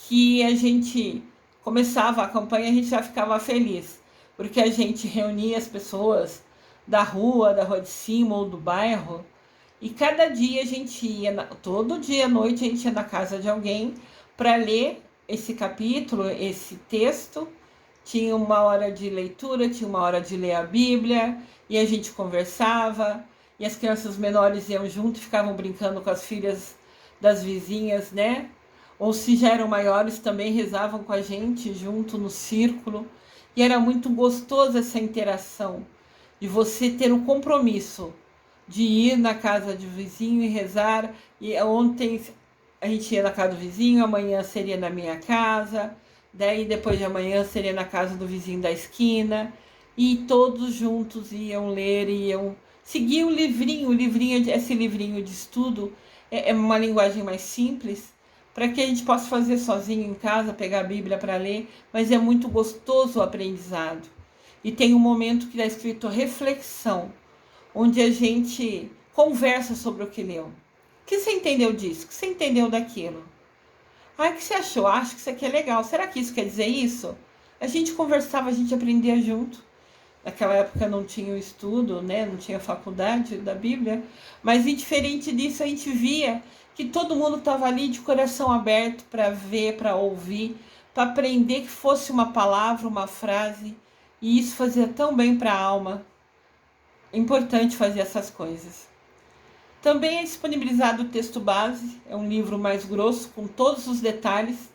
que a gente começava a campanha, a gente já ficava feliz, porque a gente reunia as pessoas da rua de cima ou do bairro, e cada dia a gente ia, todo dia à noite a gente ia na casa de alguém para ler esse capítulo, esse texto. Tinha uma hora de leitura, tinha uma hora de ler a Bíblia, e a gente conversava, e as crianças menores iam junto, ficavam brincando com as filhas das vizinhas, né? Ou se já eram maiores, também rezavam com a gente junto no círculo. E era muito gostoso essa interação, de você ter o compromisso de ir na casa do vizinho e rezar. E ontem a gente ia na casa do vizinho, amanhã seria na minha casa, daí depois de amanhã seria na casa do vizinho da esquina, e todos juntos iam ler, iam seguir o livrinho, esse livrinho de estudo é uma linguagem mais simples, para que a gente possa fazer sozinho em casa, pegar a Bíblia para ler, mas é muito gostoso o aprendizado. E tem um momento que está escrito reflexão, onde a gente conversa sobre o que leu. O que você entendeu disso? O que você entendeu daquilo? Ah, o que você achou? Acho que isso aqui é legal. Será que isso quer dizer isso? A gente conversava, a gente aprendia junto. Naquela época não tinha o estudo, né? Não tinha faculdade da Bíblia. Mas, indiferente disso, a gente via que todo mundo estava ali de coração aberto para ver, para ouvir, para aprender, que fosse uma palavra, uma frase. E isso fazia tão bem para a alma. É importante fazer essas coisas. Também é disponibilizado o texto base, é um livro mais grosso, com todos os detalhes.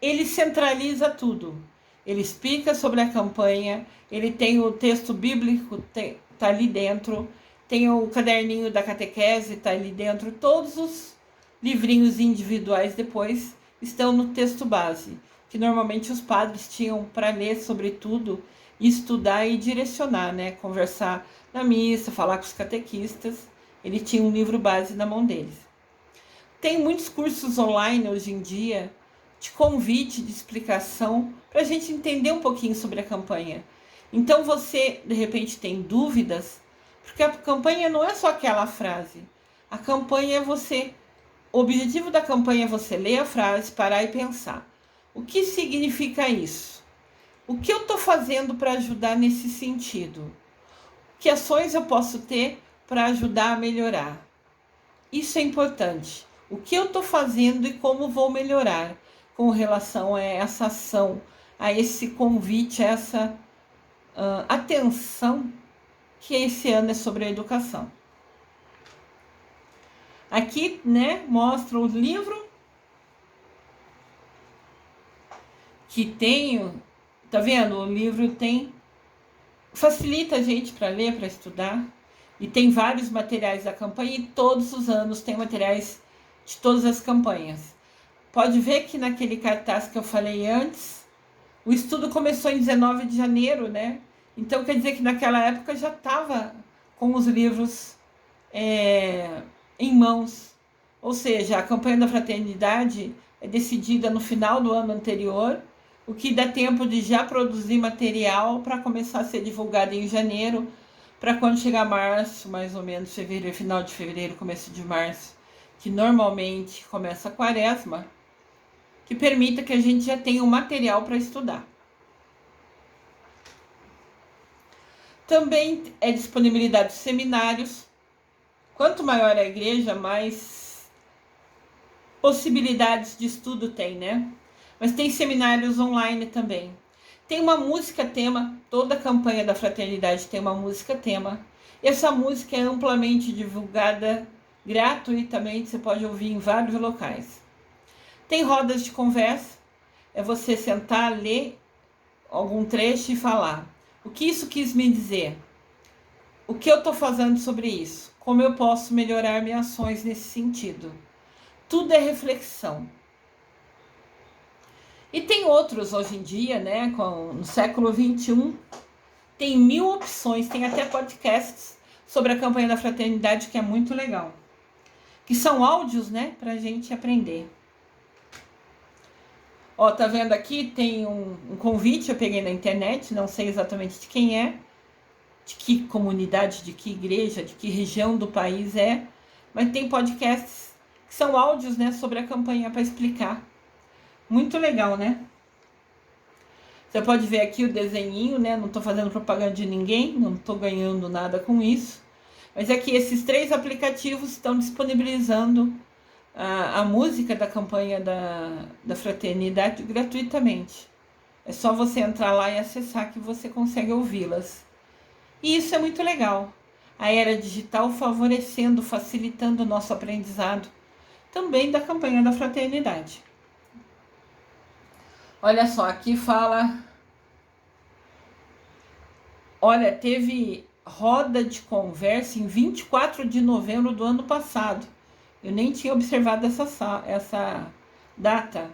Ele centraliza tudo. Ele explica sobre a campanha, ele tem o texto bíblico, está ali dentro, tem o caderninho da catequese, está ali dentro. Todos os livrinhos individuais depois estão no texto base, que normalmente os padres tinham para ler sobre tudo, estudar e direcionar, né? Conversar na missa, falar com os catequistas. Ele tinha um livro base na mão deles. Tem muitos cursos online hoje em dia, de convite, de explicação, para a gente entender um pouquinho sobre a campanha. Então você, de repente, tem dúvidas, porque a campanha não é só aquela frase. A campanha é você... O objetivo da campanha é você ler a frase, parar e pensar. O que significa isso? O que eu estou fazendo para ajudar nesse sentido? Que ações eu posso ter para ajudar a melhorar? Isso é importante. O que eu estou fazendo e como vou melhorar com relação a essa ação, a esse convite, a essa atenção que esse ano é sobre a educação. Aqui, né, mostra o livro que tenho. Tá vendo? O livro facilita a gente para ler, para estudar. E tem vários materiais da campanha e todos os anos tem materiais de todas as campanhas. Pode ver que naquele cartaz que eu falei antes, o estudo começou em 19 de janeiro, né? Então quer dizer que naquela época já estava com os livros em mãos. Ou seja, a campanha da fraternidade é decidida no final do ano anterior, o que dá tempo de já produzir material para começar a ser divulgado em janeiro, para quando chegar março, mais ou menos, fevereiro, final de fevereiro, começo de março, que normalmente começa a quaresma, que permita que a gente já tenha um material para estudar. Também é disponibilidade de seminários. Quanto maior a igreja, mais possibilidades de estudo tem, né? Mas tem seminários online também. Tem uma música tema, toda a campanha da fraternidade tem uma música tema. E essa música é amplamente divulgada gratuitamente, você pode ouvir em vários locais. Tem rodas de conversa, é você sentar, ler algum trecho e falar. O que isso quis me dizer? O que eu estou fazendo sobre isso? Como eu posso melhorar minhas ações nesse sentido? Tudo é reflexão. E tem outros hoje em dia, né? No século XXI, tem 1000 opções, tem até podcasts sobre a campanha da fraternidade, que é muito legal. Que são áudios, né? Pra gente aprender. Ó, tá vendo aqui? Tem um convite, eu peguei na internet, não sei exatamente de quem é, de que comunidade, de que igreja, de que região do país é, mas tem podcasts que são áudios, né, sobre a campanha para explicar. Muito legal, né? Você pode ver aqui o desenhinho, né? Não tô fazendo propaganda de ninguém, não tô ganhando nada com isso. Mas aqui esses 3 aplicativos estão disponibilizando a música da campanha da fraternidade gratuitamente. É só você entrar lá e acessar que você consegue ouvi-las. E isso é muito legal. A era digital favorecendo, facilitando o nosso aprendizado. Também da campanha da fraternidade. Olha só, aqui fala... Olha, teve roda de conversa em 24 de novembro do ano passado. Eu nem tinha observado essa data.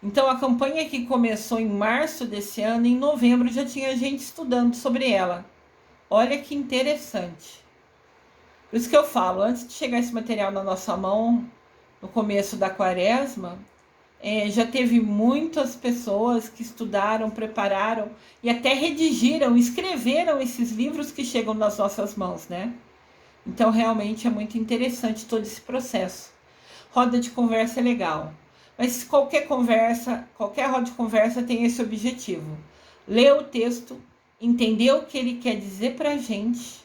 Então, a campanha que começou em março desse ano, em novembro, já tinha gente estudando sobre ela. Olha que interessante. Por isso que eu falo, antes de chegar esse material na nossa mão, no começo da quaresma, já teve muitas pessoas que estudaram, prepararam e até redigiram, escreveram esses livros que chegam nas nossas mãos, né? Então, realmente é muito interessante todo esse processo. Roda de conversa é legal. Mas qualquer roda de conversa tem esse objetivo. Ler o texto, entender o que ele quer dizer pra gente,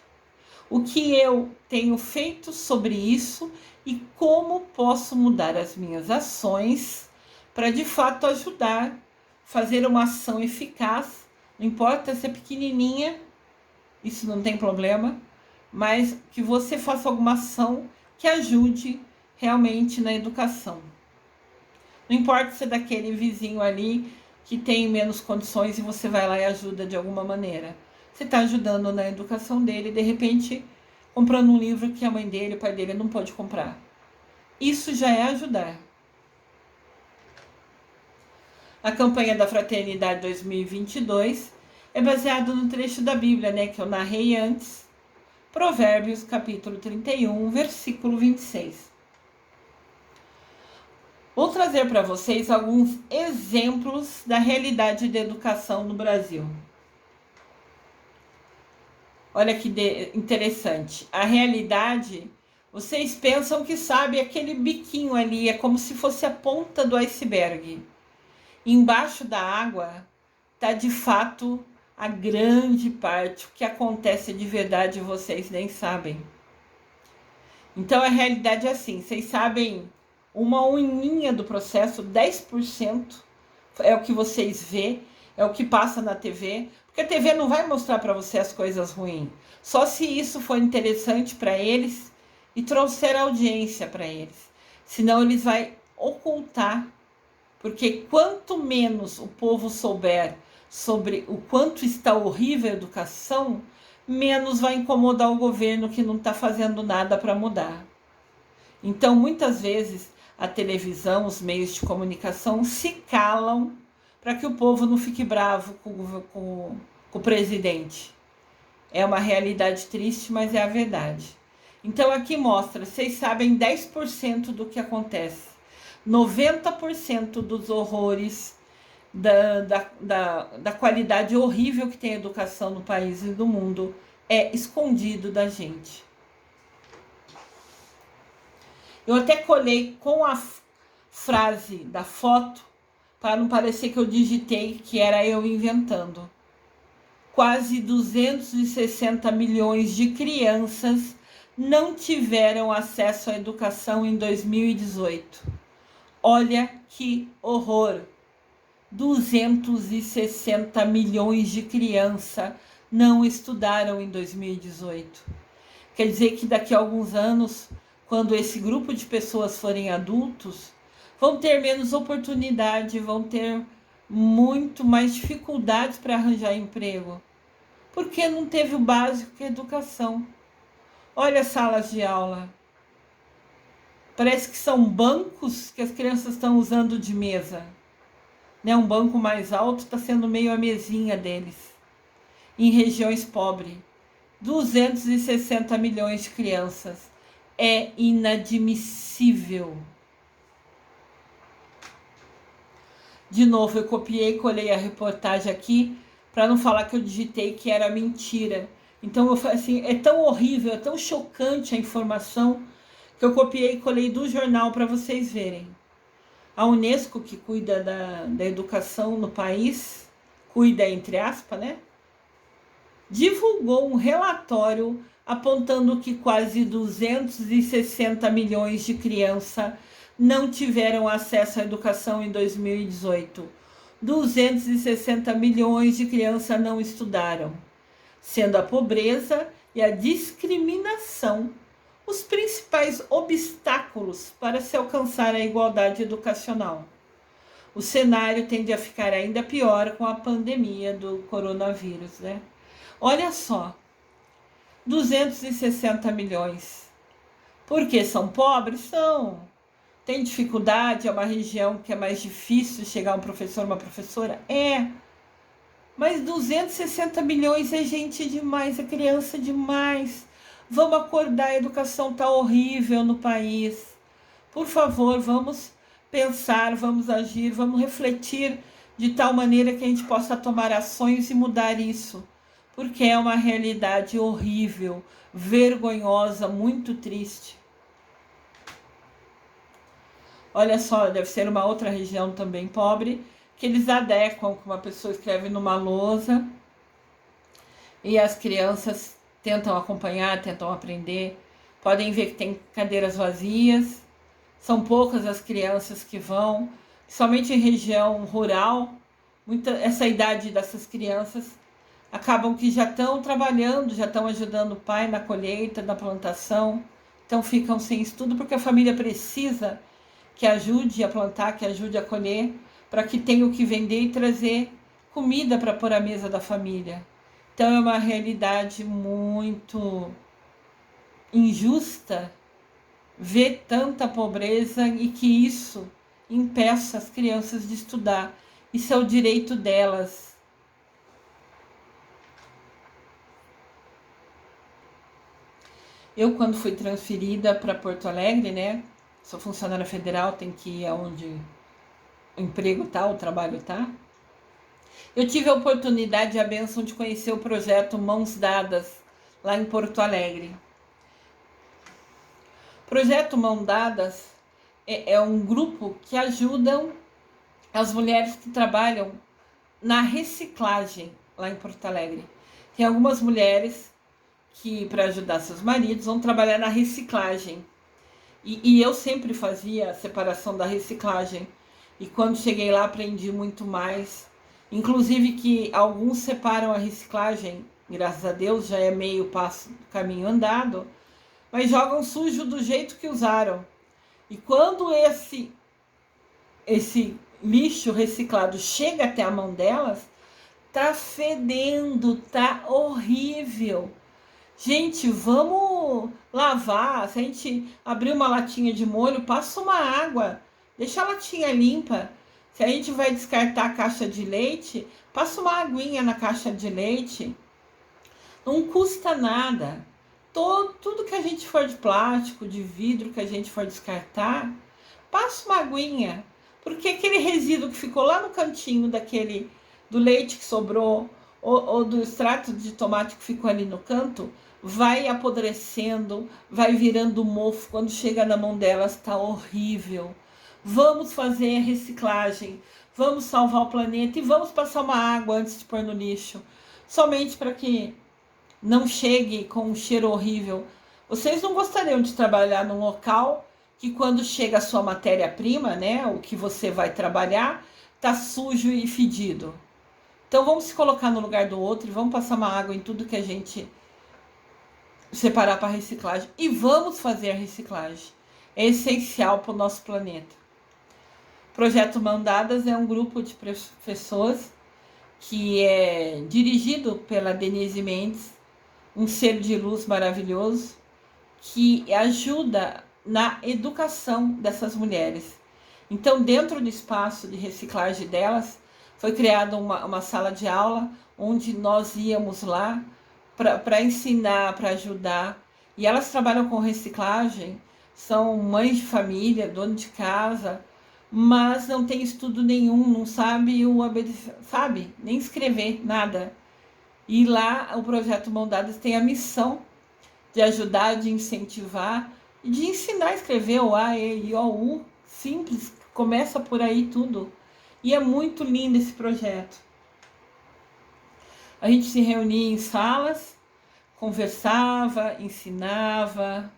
o que eu tenho feito sobre isso e como posso mudar as minhas ações para de fato ajudar, fazer uma ação eficaz, não importa se é pequenininha, isso não tem problema, mas que você faça alguma ação que ajude realmente na educação. Não importa se é daquele vizinho ali que tem menos condições e você vai lá e ajuda de alguma maneira. Você está ajudando na educação dele, de repente comprando um livro que a mãe dele, o pai dele não pode comprar. Isso já é ajudar. A campanha da Fraternidade 2022 é baseada no trecho da Bíblia, né, que eu narrei antes. Provérbios, capítulo 31, versículo 26. Vou trazer para vocês alguns exemplos da realidade da educação no Brasil. Olha que interessante. A realidade, vocês pensam que sabe aquele biquinho ali, é como se fosse a ponta do iceberg. Embaixo da água está de fato a grande parte, o que acontece de verdade vocês nem sabem. Então a realidade é assim, vocês sabem uma uninha do processo, 10% é o que vocês vê, é o que passa na TV, porque a TV não vai mostrar para você as coisas ruins, só se isso for interessante para eles e trouxer audiência para eles, senão eles vão ocultar, porque quanto menos o povo souber sobre o quanto está horrível a educação, menos vai incomodar o governo que não está fazendo nada para mudar. Então, muitas vezes, a televisão, os meios de comunicação se calam para que o povo não fique bravo com o presidente. É uma realidade triste, mas é a verdade. Então, aqui mostra, vocês sabem 10% do que acontece. 90% dos horrores, da qualidade horrível que tem a educação no país e no mundo é escondido da gente. Eu até colei com a frase da foto para não parecer que eu digitei, que era eu inventando. Quase 260 milhões de crianças não tiveram acesso à educação em 2018. Olha que horror! 260 milhões de crianças não estudaram em 2018. Quer dizer que daqui a alguns anos, quando esse grupo de pessoas forem adultos, vão ter menos oportunidade, vão ter muito mais dificuldades para arranjar emprego, porque não teve o básico que é educação. Olha as salas de aula. Parece que são bancos que as crianças estão usando de mesa. Né? Um banco mais alto está sendo meio a mesinha deles. Em regiões pobres. 260 milhões de crianças. É inadmissível. De novo, eu copiei e colei a reportagem aqui para não falar que eu digitei que era mentira. Então, eu falei assim, é tão horrível, é tão chocante a informação que eu copiei e colei do jornal para vocês verem. A Unesco, que cuida da educação no país, cuida entre aspas, né? Divulgou um relatório apontando que quase 260 milhões de crianças não tiveram acesso à educação em 2018. 260 milhões de crianças não estudaram, sendo a pobreza e a discriminação os principais obstáculos para se alcançar a igualdade educacional. O cenário tende a ficar ainda pior com a pandemia do coronavírus, né? Olha só, 260 milhões. Por que são pobres? São. Tem dificuldade, é uma região que é mais difícil chegar um professor, uma professora? É. Mas 260 milhões é gente demais, é criança demais. Vamos acordar, a educação está horrível no país. Por favor, vamos pensar, vamos agir, vamos refletir de tal maneira que a gente possa tomar ações e mudar isso. Porque é uma realidade horrível, vergonhosa, muito triste. Olha só, deve ser uma outra região também pobre, que eles adequam, que uma pessoa escreve numa lousa e as crianças tentam acompanhar, tentam aprender. Podem ver que tem cadeiras vazias, são poucas as crianças que vão, somente em região rural. Essa idade dessas crianças acabam que já estão trabalhando, já estão ajudando o pai na colheita, na plantação, então ficam sem estudo porque a família precisa que ajude a plantar, que ajude a colher, para que tenha o que vender e trazer comida para pôr à mesa da família. Então é uma realidade muito injusta ver tanta pobreza e que isso impeça as crianças de estudar. Isso é o direito delas. Eu, quando fui transferida para Porto Alegre, né? Sou funcionária federal, tem que ir aonde o emprego tá, o trabalho tá. Eu tive a oportunidade e a bênção de conhecer o projeto Mãos Dadas, lá em Porto Alegre. O projeto Mãos Dadas é um grupo que ajuda as mulheres que trabalham na reciclagem lá em Porto Alegre. Tem algumas mulheres que, para ajudar seus maridos, vão trabalhar na reciclagem. E eu sempre fazia a separação da reciclagem. E quando cheguei lá, aprendi muito mais. Inclusive que alguns separam a reciclagem, graças a Deus, já é meio passo do caminho andado, mas jogam sujo do jeito que usaram. E quando esse lixo reciclado chega até a mão delas, tá fedendo, tá horrível. Gente, vamos lavar. Se a gente abrir uma latinha de molho, passa uma água, deixa a latinha limpa. Se a gente vai descartar a caixa de leite, passa uma aguinha na caixa de leite. Não custa nada. Tudo que a gente for de plástico, de vidro que a gente for descartar, passa uma aguinha. Porque aquele resíduo que ficou lá no cantinho do leite que sobrou, ou do extrato de tomate que ficou ali no canto, vai apodrecendo, vai virando mofo. Quando chega na mão delas, está horrível. Vamos fazer a reciclagem, vamos salvar o planeta e vamos passar uma água antes de pôr no lixo. Somente para que não chegue com um cheiro horrível. Vocês não gostariam de trabalhar num local que quando chega a sua matéria-prima, né, o que você vai trabalhar, tá sujo e fedido? Então vamos se colocar no lugar do outro e vamos passar uma água em tudo que a gente separar para reciclagem. E vamos fazer a reciclagem. É essencial para o nosso planeta. O Projeto Mãos Dadas é um grupo de pessoas que é dirigido pela Denise Mendes, um ser de luz maravilhoso, que ajuda na educação dessas mulheres. Então, dentro do espaço de reciclagem delas, foi criada uma sala de aula onde nós íamos lá para ensinar, para ajudar. E elas trabalham com reciclagem, são mães de família, donas de casa, mas não tem estudo nenhum, não sabe sabe nem escrever, nada. E lá o Projeto Mãos Dadas tem a missão de ajudar, de incentivar e de ensinar a escrever o A, E, I, O, U, simples, começa por aí tudo. E é muito lindo esse projeto. A gente se reunia em salas, conversava, ensinava,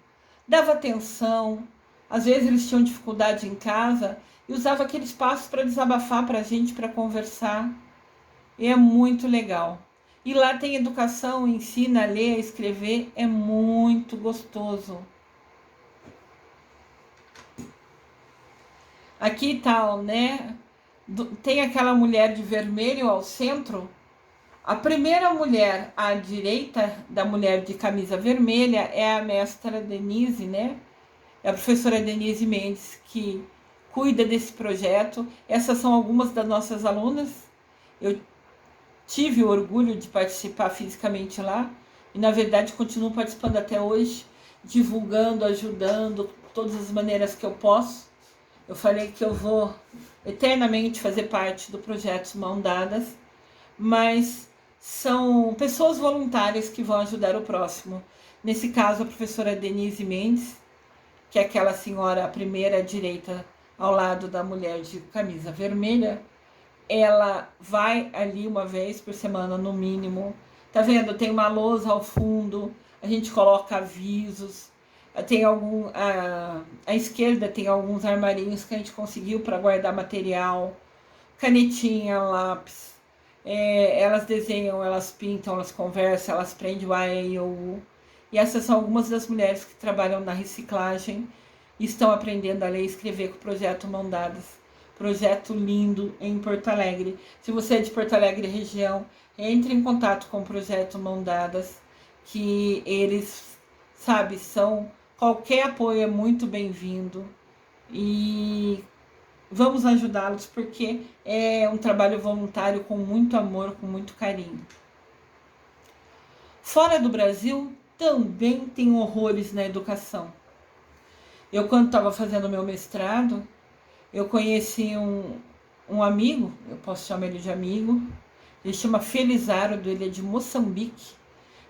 dava atenção. Às vezes eles tinham dificuldade em casa e usava aquele espaço para desabafar para a gente, para conversar. E é muito legal. E lá tem educação, ensina a ler, a escrever, é muito gostoso. Aqui tá, né? Tem aquela mulher de vermelho ao centro. A primeira mulher à direita da mulher de camisa vermelha é a mestra Denise, né? É a professora Denise Mendes que cuida desse projeto. Essas são algumas das nossas alunas. Eu tive o orgulho de participar fisicamente lá e, na verdade, continuo participando até hoje, divulgando, ajudando, todas as maneiras que eu posso. Eu falei que eu vou eternamente fazer parte do projeto Mãos Dadas, mas são pessoas voluntárias que vão ajudar o próximo. Nesse caso, a professora Denise Mendes, que é aquela senhora, a primeira à direita, ao lado da mulher de camisa vermelha, ela vai ali uma vez por semana, no mínimo. Tá vendo? Tem uma lousa ao fundo, a gente coloca avisos. Tem à esquerda tem alguns armarinhos que a gente conseguiu para guardar material, canetinha, lápis. Elas desenham, elas pintam, elas conversam, elas prendem o A, E, I, O, U. E essas são algumas das mulheres que trabalham na reciclagem e estão aprendendo a ler e escrever com o Projeto Mãos Dadas. Projeto lindo em Porto Alegre. Se você é de Porto Alegre região, entre em contato com o Projeto Mãos Dadas, que eles, sabe, qualquer apoio é muito bem-vindo. E vamos ajudá-los porque é um trabalho voluntário com muito amor, com muito carinho. Fora do Brasil, também tem horrores na educação. Eu, quando estava fazendo meu mestrado, eu conheci um amigo, eu posso chamar ele de amigo, ele chama Felizardo, ele é de Moçambique,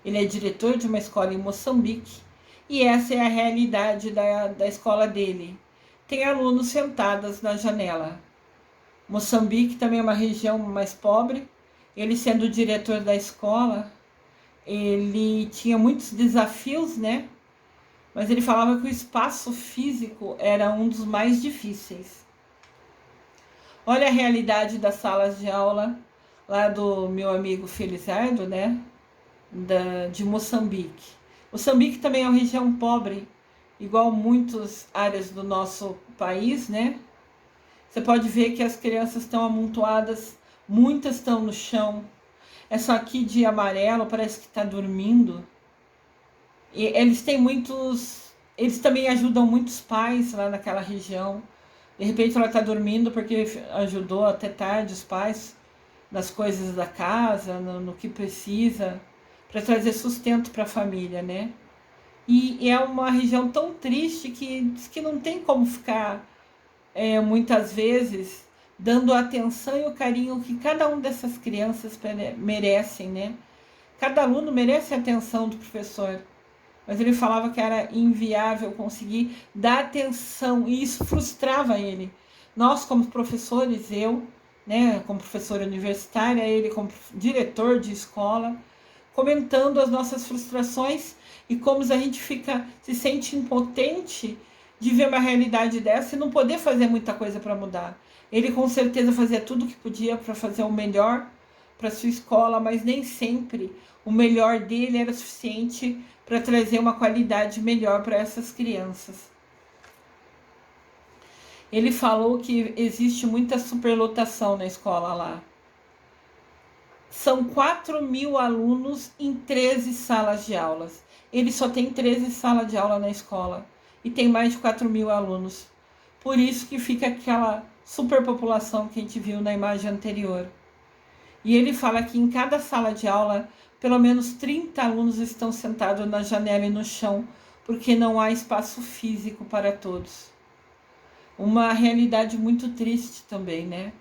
ele é diretor de uma escola em Moçambique, e essa é a realidade da escola dele. Tem alunos sentados na janela. Moçambique também é uma região mais pobre, Ele sendo o diretor da escola, ele tinha muitos desafios, né? Mas ele falava que o espaço físico era um dos mais difíceis. Olha a realidade das salas de aula lá do meu amigo Felizardo, né? De Moçambique. Moçambique também é uma região pobre, igual muitas áreas do nosso país, né? Você pode ver que as crianças estão amontoadas, muitas estão no chão. Essa aqui de amarelo parece que está dormindo. E eles têm muitos. Eles também ajudam muitos pais lá naquela região. De repente ela está dormindo porque ajudou até tarde os pais nas coisas da casa, no que precisa, para trazer sustento para a família, né? E é uma região tão triste que diz que não tem como ficar muitas vezes dando a atenção e o carinho que cada uma dessas crianças merecem, né? Cada aluno merece a atenção do professor, mas ele falava que era inviável conseguir dar atenção e isso frustrava ele. Nós, como professores, eu, né, como professora universitária, ele como diretor de escola, comentando as nossas frustrações e como a gente se sente impotente de ver uma realidade dessa e não poder fazer muita coisa para mudar. Ele com certeza fazia tudo o que podia para fazer o melhor para sua escola, mas nem sempre o melhor dele era suficiente para trazer uma qualidade melhor para essas crianças. Ele falou que existe muita superlotação na escola lá. São 4.000 alunos em 13 salas de aulas. Ele só tem 13 salas de aula na escola e tem mais de 4.000 alunos. Por isso que fica aquela superpopulação que a gente viu na imagem anterior. E ele fala que em cada sala de aula, pelo menos 30 alunos estão sentados na janela e no chão, porque não há espaço físico para todos. Uma realidade muito triste também, né?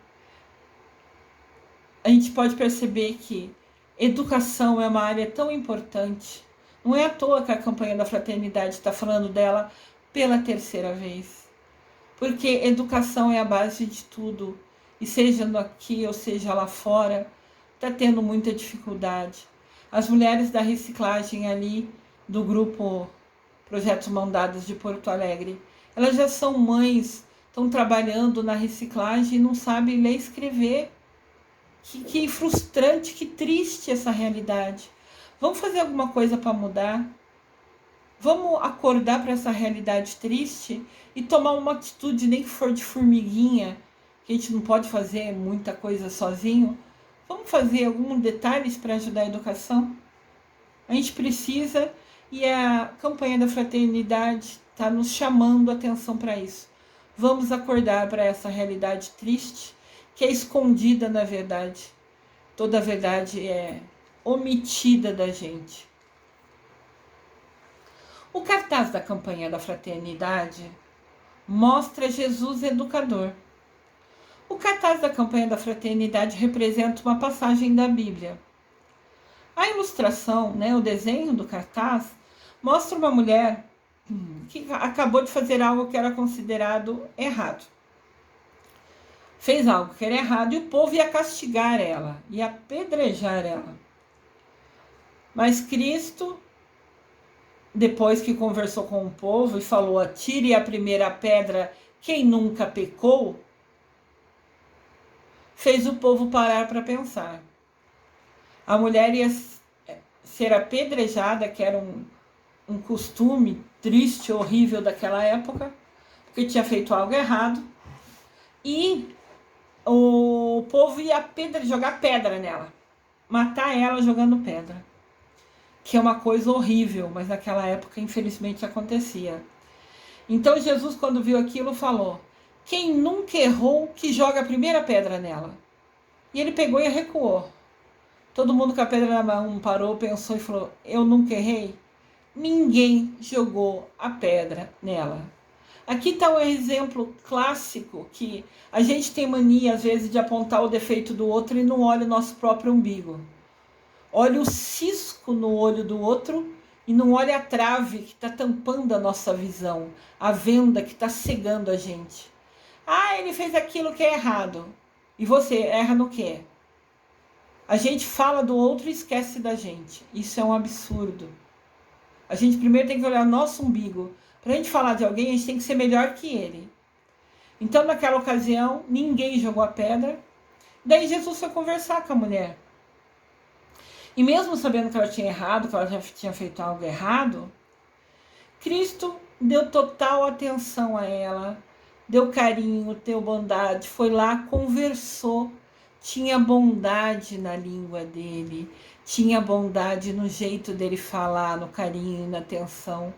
A gente pode perceber que educação é uma área tão importante. Não é à toa que a campanha da fraternidade está falando dela pela terceira vez. Porque educação é a base de tudo. E seja aqui ou seja lá fora, está tendo muita dificuldade. As mulheres da reciclagem ali, do grupo Projetos Mãos Dadas de Porto Alegre, elas já são mães, estão trabalhando na reciclagem e não sabem ler e escrever. Que frustrante, que triste essa realidade. Vamos fazer alguma coisa para mudar? Vamos acordar para essa realidade triste e tomar uma atitude, nem que for de formiguinha, que a gente não pode fazer muita coisa sozinho. Vamos fazer alguns detalhes para ajudar a educação? A gente precisa e a campanha da fraternidade está nos chamando a atenção para isso. Vamos acordar para essa realidade triste que é escondida na verdade. Toda a verdade é omitida da gente. O cartaz da campanha da fraternidade mostra Jesus educador. O cartaz da campanha da fraternidade representa uma passagem da Bíblia. A ilustração, né, o desenho do cartaz, mostra uma mulher que acabou de fazer algo que era considerado errado. Fez algo que era errado e o povo ia castigar ela, ia apedrejar ela. Mas Cristo, depois que conversou com o povo e falou: atire a primeira pedra quem nunca pecou, fez o povo parar para pensar. A mulher ia ser apedrejada, que era um costume triste, horrível daquela época, porque tinha feito algo errado, e o povo ia jogar pedra nela, matar ela jogando pedra, que é uma coisa horrível, mas naquela época infelizmente acontecia. Então Jesus, quando viu aquilo, falou: quem nunca errou, que joga a primeira pedra nela. E ele pegou e recuou. Todo mundo com a pedra na mão parou, pensou e falou: eu nunca errei? Ninguém jogou a pedra nela. Aqui está um exemplo clássico que a gente tem mania, às vezes, de apontar o defeito do outro e não olha o nosso próprio umbigo. Olha o cisco no olho do outro e não olha a trave que está tampando a nossa visão, a venda que está cegando a gente. Ah, ele fez aquilo que é errado. E você erra no quê? A gente fala do outro e esquece da gente. Isso é um absurdo. A gente primeiro tem que olhar o nosso umbigo. Para a gente falar de alguém, a gente tem que ser melhor que ele. Então, naquela ocasião, ninguém jogou a pedra. Daí Jesus foi conversar com a mulher. E mesmo sabendo que ela tinha errado, que ela já tinha feito algo errado, Cristo deu total atenção a ela, deu carinho, deu bondade, foi lá, conversou, tinha bondade na língua dele, tinha bondade no jeito dele falar, no carinho, na atenção,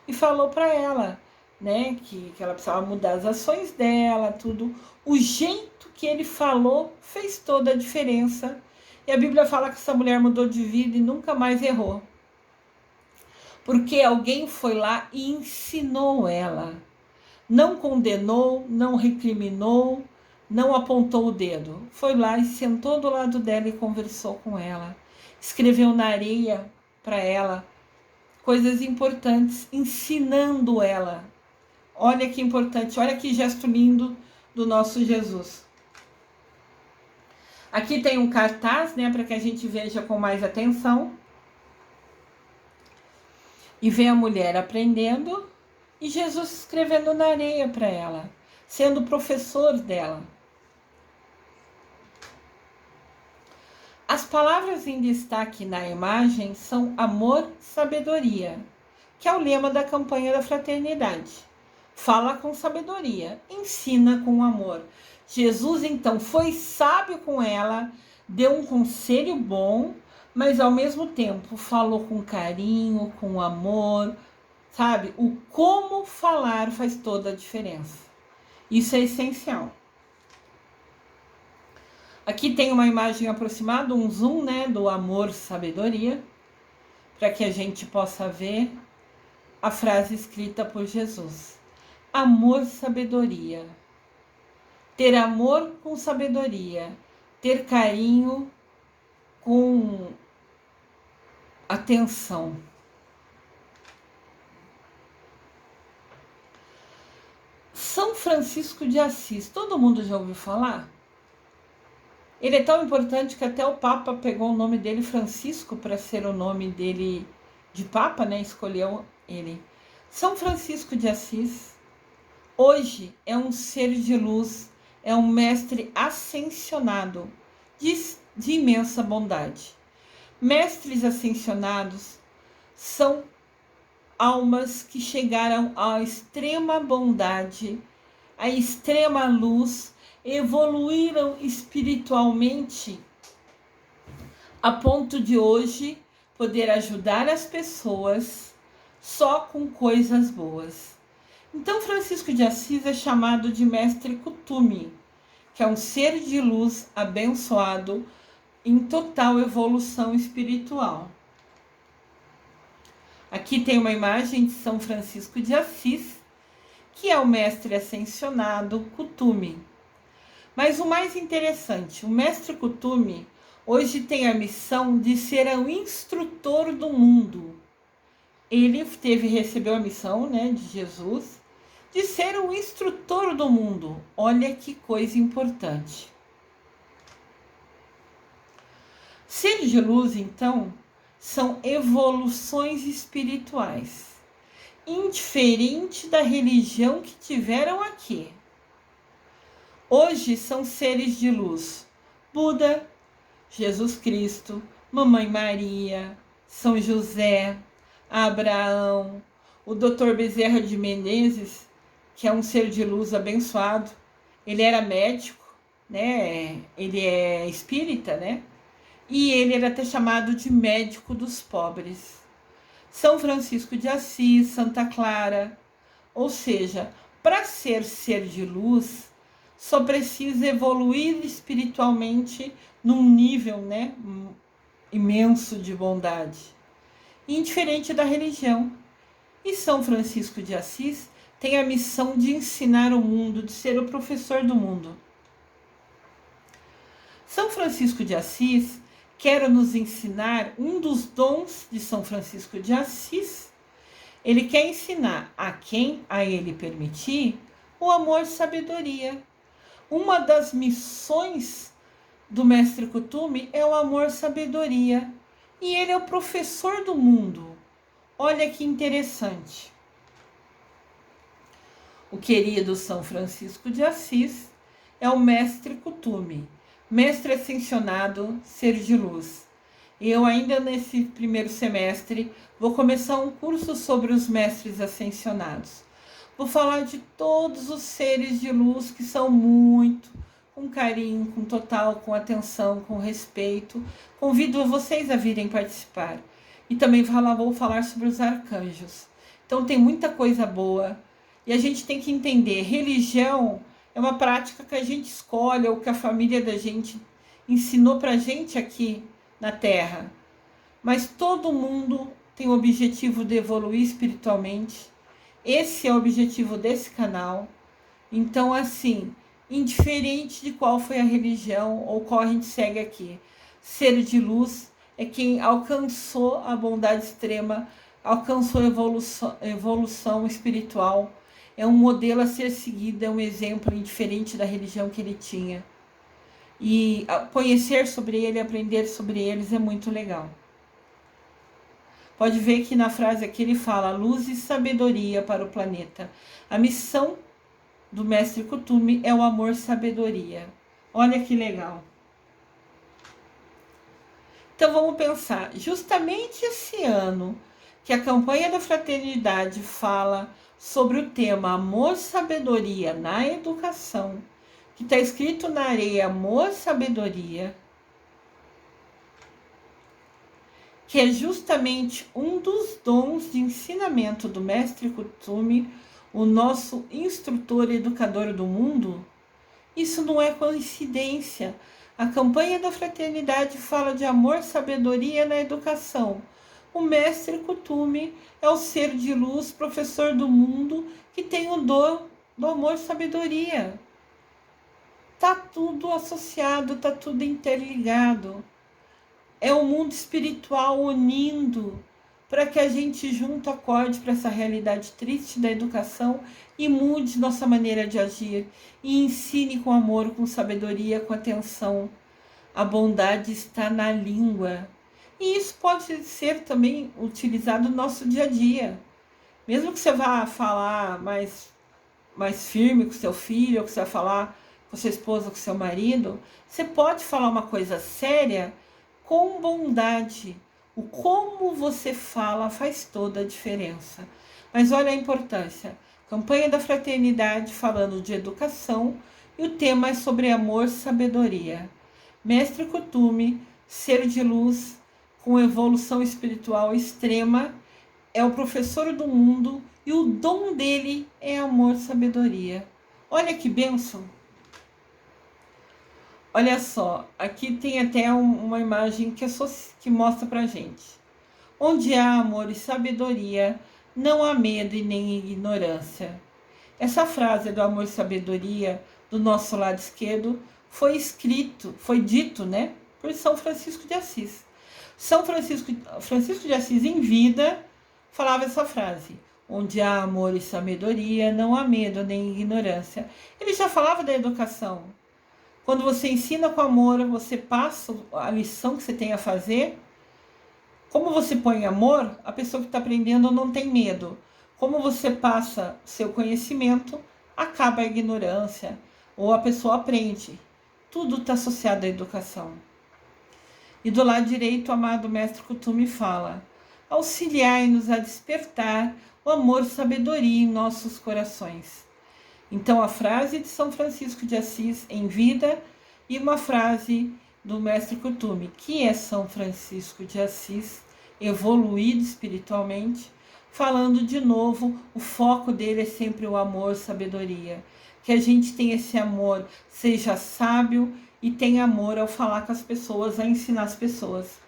e falou para ela, né, que ela precisava mudar as ações dela, tudo. O jeito que ele falou fez toda a diferença. E a Bíblia fala que essa mulher mudou de vida e nunca mais errou. Porque alguém foi lá e ensinou ela. Não condenou, não recriminou, não apontou o dedo. Foi lá e sentou do lado dela e conversou com ela. Escreveu na areia para ela coisas importantes, ensinando ela. Olha que importante, olha que gesto lindo do nosso Jesus. Aqui tem um cartaz, né, para que a gente veja com mais atenção. E vê a mulher aprendendo e Jesus escrevendo na areia para ela, sendo professor dela. As palavras em destaque na imagem são amor, sabedoria, que é o lema da campanha da fraternidade. Fala com sabedoria, ensina com amor. Jesus, então, foi sábio com ela, deu um conselho bom, mas ao mesmo tempo falou com carinho, com amor, sabe? O como falar faz toda a diferença. Isso é essencial. Aqui tem uma imagem aproximada, um zoom, né, do amor, sabedoria, para que a gente possa ver a frase escrita por Jesus. Amor, sabedoria. Ter amor com sabedoria. Ter carinho com atenção. São Francisco de Assis, todo mundo já ouviu falar? Ele é tão importante que até o Papa pegou o nome dele, Francisco, para ser o nome dele de Papa, né? Escolheu ele. São Francisco de Assis, hoje é um ser de luz, é um mestre ascensionado, de imensa bondade. Mestres ascensionados são almas que chegaram à extrema bondade, à extrema luz, evoluíram espiritualmente a ponto de hoje poder ajudar as pessoas só com coisas boas. Então, Francisco de Assis é chamado de mestre Kuthumi, que é um ser de luz abençoado em total evolução espiritual. Aqui tem uma imagem de São Francisco de Assis, que é o mestre ascensionado Kuthumi. Mas o mais interessante, o mestre Kuthumi hoje tem a missão de ser o instrutor do mundo. Ele recebeu a missão, né, de Jesus, de ser o instrutor do mundo. Olha que coisa importante. Seres de luz, então, são evoluções espirituais, indiferente da religião que tiveram aqui. Hoje são seres de luz. Buda, Jesus Cristo, Mamãe Maria, São José, Abraão, o Dr. Bezerra de Menezes, que é um ser de luz abençoado. Ele era médico, né? Ele é espírita, né? E ele era até chamado de médico dos pobres. São Francisco de Assis, Santa Clara. Ou seja, para ser de luz, só precisa evoluir espiritualmente num nível, né, imenso de bondade, indiferente da religião. E São Francisco de Assis tem a missão de ensinar o mundo, de ser o professor do mundo. São Francisco de Assis quer nos ensinar um dos dons de São Francisco de Assis. Ele quer ensinar a quem a ele permitir o amor e sabedoria. Uma das missões do mestre Kuthumi é o amor-sabedoria. E ele é o professor do mundo. Olha que interessante. O querido São Francisco de Assis é o mestre Kuthumi, mestre ascensionado, ser de luz. Eu ainda nesse primeiro semestre vou começar um curso sobre os mestres ascensionados. Vou falar de todos os seres de luz que são muito, com carinho, com total, com atenção, com respeito. Convido vocês a virem participar. E também vou falar sobre os arcanjos. Então tem muita coisa boa. E a gente tem que entender, religião é uma prática que a gente escolhe ou que a família da gente ensinou pra gente aqui na Terra. Mas todo mundo tem o objetivo de evoluir espiritualmente. Esse é o objetivo desse canal. Então, assim, indiferente de qual foi a religião ou qual a gente segue aqui, ser de luz é quem alcançou a bondade extrema, alcançou a evolução espiritual. É um modelo a ser seguido, é um exemplo indiferente da religião que ele tinha. E conhecer sobre ele, aprender sobre eles é muito legal. Pode ver que na frase aqui ele fala luz e sabedoria para o planeta. A missão do mestre Kuthumi é o amor-sabedoria. Olha que legal. Então vamos pensar, justamente esse ano que a campanha da fraternidade fala sobre o tema amor-sabedoria na educação, que está escrito na areia amor-sabedoria, que é justamente um dos dons de ensinamento do mestre Kuthumi, o nosso instrutor e educador do mundo. Isso não é coincidência. A campanha da fraternidade fala de amor, sabedoria na educação. O mestre Kuthumi é o ser de luz, professor do mundo, que tem o dom do amor, sabedoria. Tá tudo associado, tá tudo interligado. É o mundo espiritual unindo para que a gente junto acorde para essa realidade triste da educação e mude nossa maneira de agir e ensine com amor, com sabedoria, com atenção. A bondade está na língua. E isso pode ser também utilizado no nosso dia a dia. Mesmo que você vá falar mais firme com seu filho, ou que você vai falar com sua esposa, com seu marido, você pode falar uma coisa séria com bondade. O como você fala faz toda a diferença. Mas olha a importância. Campanha da fraternidade falando de educação e o tema é sobre amor e sabedoria. Mestre Kuthumi, ser de luz com evolução espiritual extrema, é o professor do mundo e o dom dele é amor e sabedoria. Olha que bênção! Olha só, aqui tem até uma imagem que mostra pra gente. Onde há amor e sabedoria, não há medo e nem ignorância. Essa frase do amor e sabedoria do nosso lado esquerdo foi dito, né, por São Francisco de Assis. São Francisco de Assis em vida falava essa frase. Onde há amor e sabedoria, não há medo nem ignorância. Ele já falava da educação. Quando você ensina com amor, você passa a lição que você tem a fazer. Como você põe amor, a pessoa que está aprendendo não tem medo. Como você passa seu conhecimento, acaba a ignorância, ou a pessoa aprende. Tudo está associado à educação. E do lado direito, o amado mestre Kuthumi fala: auxiliai-nos a despertar o amor e sabedoria em nossos corações. Então, a frase de São Francisco de Assis em vida e uma frase do mestre Kuthumi, que é São Francisco de Assis, evoluído espiritualmente, falando de novo, o foco dele é sempre o amor e sabedoria. Que a gente tenha esse amor, seja sábio e tenha amor ao falar com as pessoas, a ensinar as pessoas.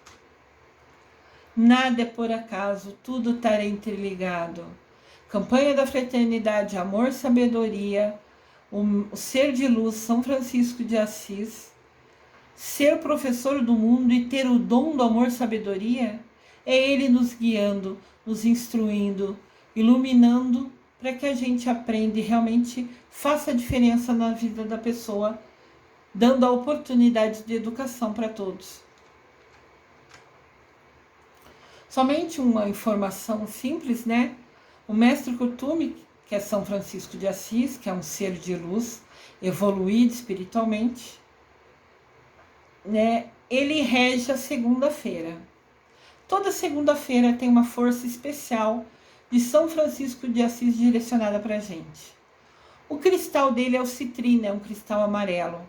Nada é por acaso, tudo está interligado. Campanha da fraternidade, amor e sabedoria, o ser de luz, São Francisco de Assis, ser professor do mundo e ter o dom do amor e sabedoria, é ele nos guiando, nos instruindo, iluminando, para que a gente aprenda e realmente faça a diferença na vida da pessoa dando a oportunidade de educação para todos. Somente uma informação simples, né? O mestre Kuthumi, que é São Francisco de Assis, que é um ser de luz, evoluído espiritualmente, né? Ele rege a segunda-feira. Toda segunda-feira tem uma força especial de São Francisco de Assis direcionada para a gente. O cristal dele é o citrina, é um cristal amarelo.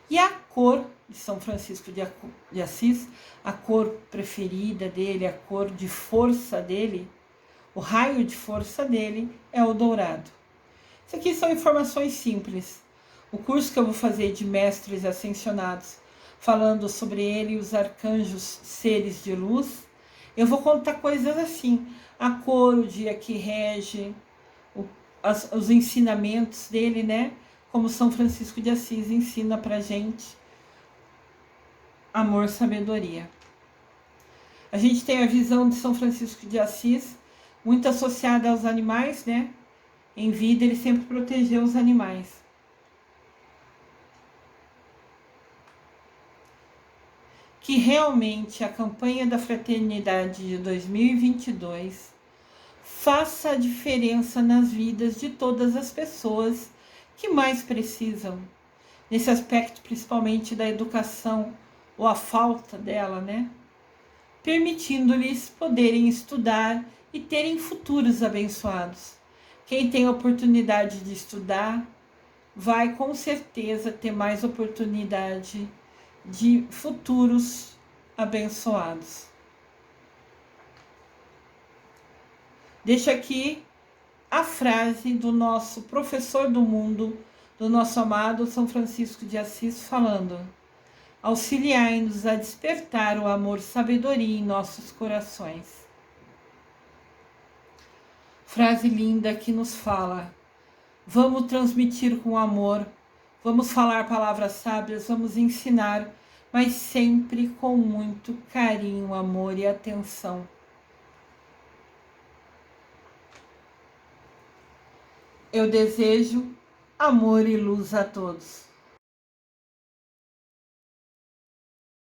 E a cor de São Francisco de Assis, a cor preferida dele, a cor de força dele, o raio de força dele é o dourado. Isso aqui são informações simples. O curso que eu vou fazer de mestres ascensionados, falando sobre ele e os arcanjos seres de luz, eu vou contar coisas assim, a cor, o dia que rege, os ensinamentos dele, né? Como São Francisco de Assis ensina pra gente amor, sabedoria. A gente tem a visão de São Francisco de Assis muito associada aos animais, né? Em vida ele sempre protegeu os animais. Que realmente a campanha da fraternidade de 2022 faça a diferença nas vidas de todas as pessoas que mais precisam, nesse aspecto principalmente da educação, ou a falta dela, né? Permitindo-lhes poderem estudar e terem futuros abençoados. Quem tem a oportunidade de estudar vai com certeza ter mais oportunidade de futuros abençoados. Deixo aqui a frase do nosso professor do mundo, do nosso amado São Francisco de Assis, falando: auxiliai-nos a despertar o amor e sabedoria em nossos corações. Frase linda que nos fala: vamos transmitir com amor, vamos falar palavras sábias, vamos ensinar, mas sempre com muito carinho, amor e atenção. Eu desejo amor e luz a todos.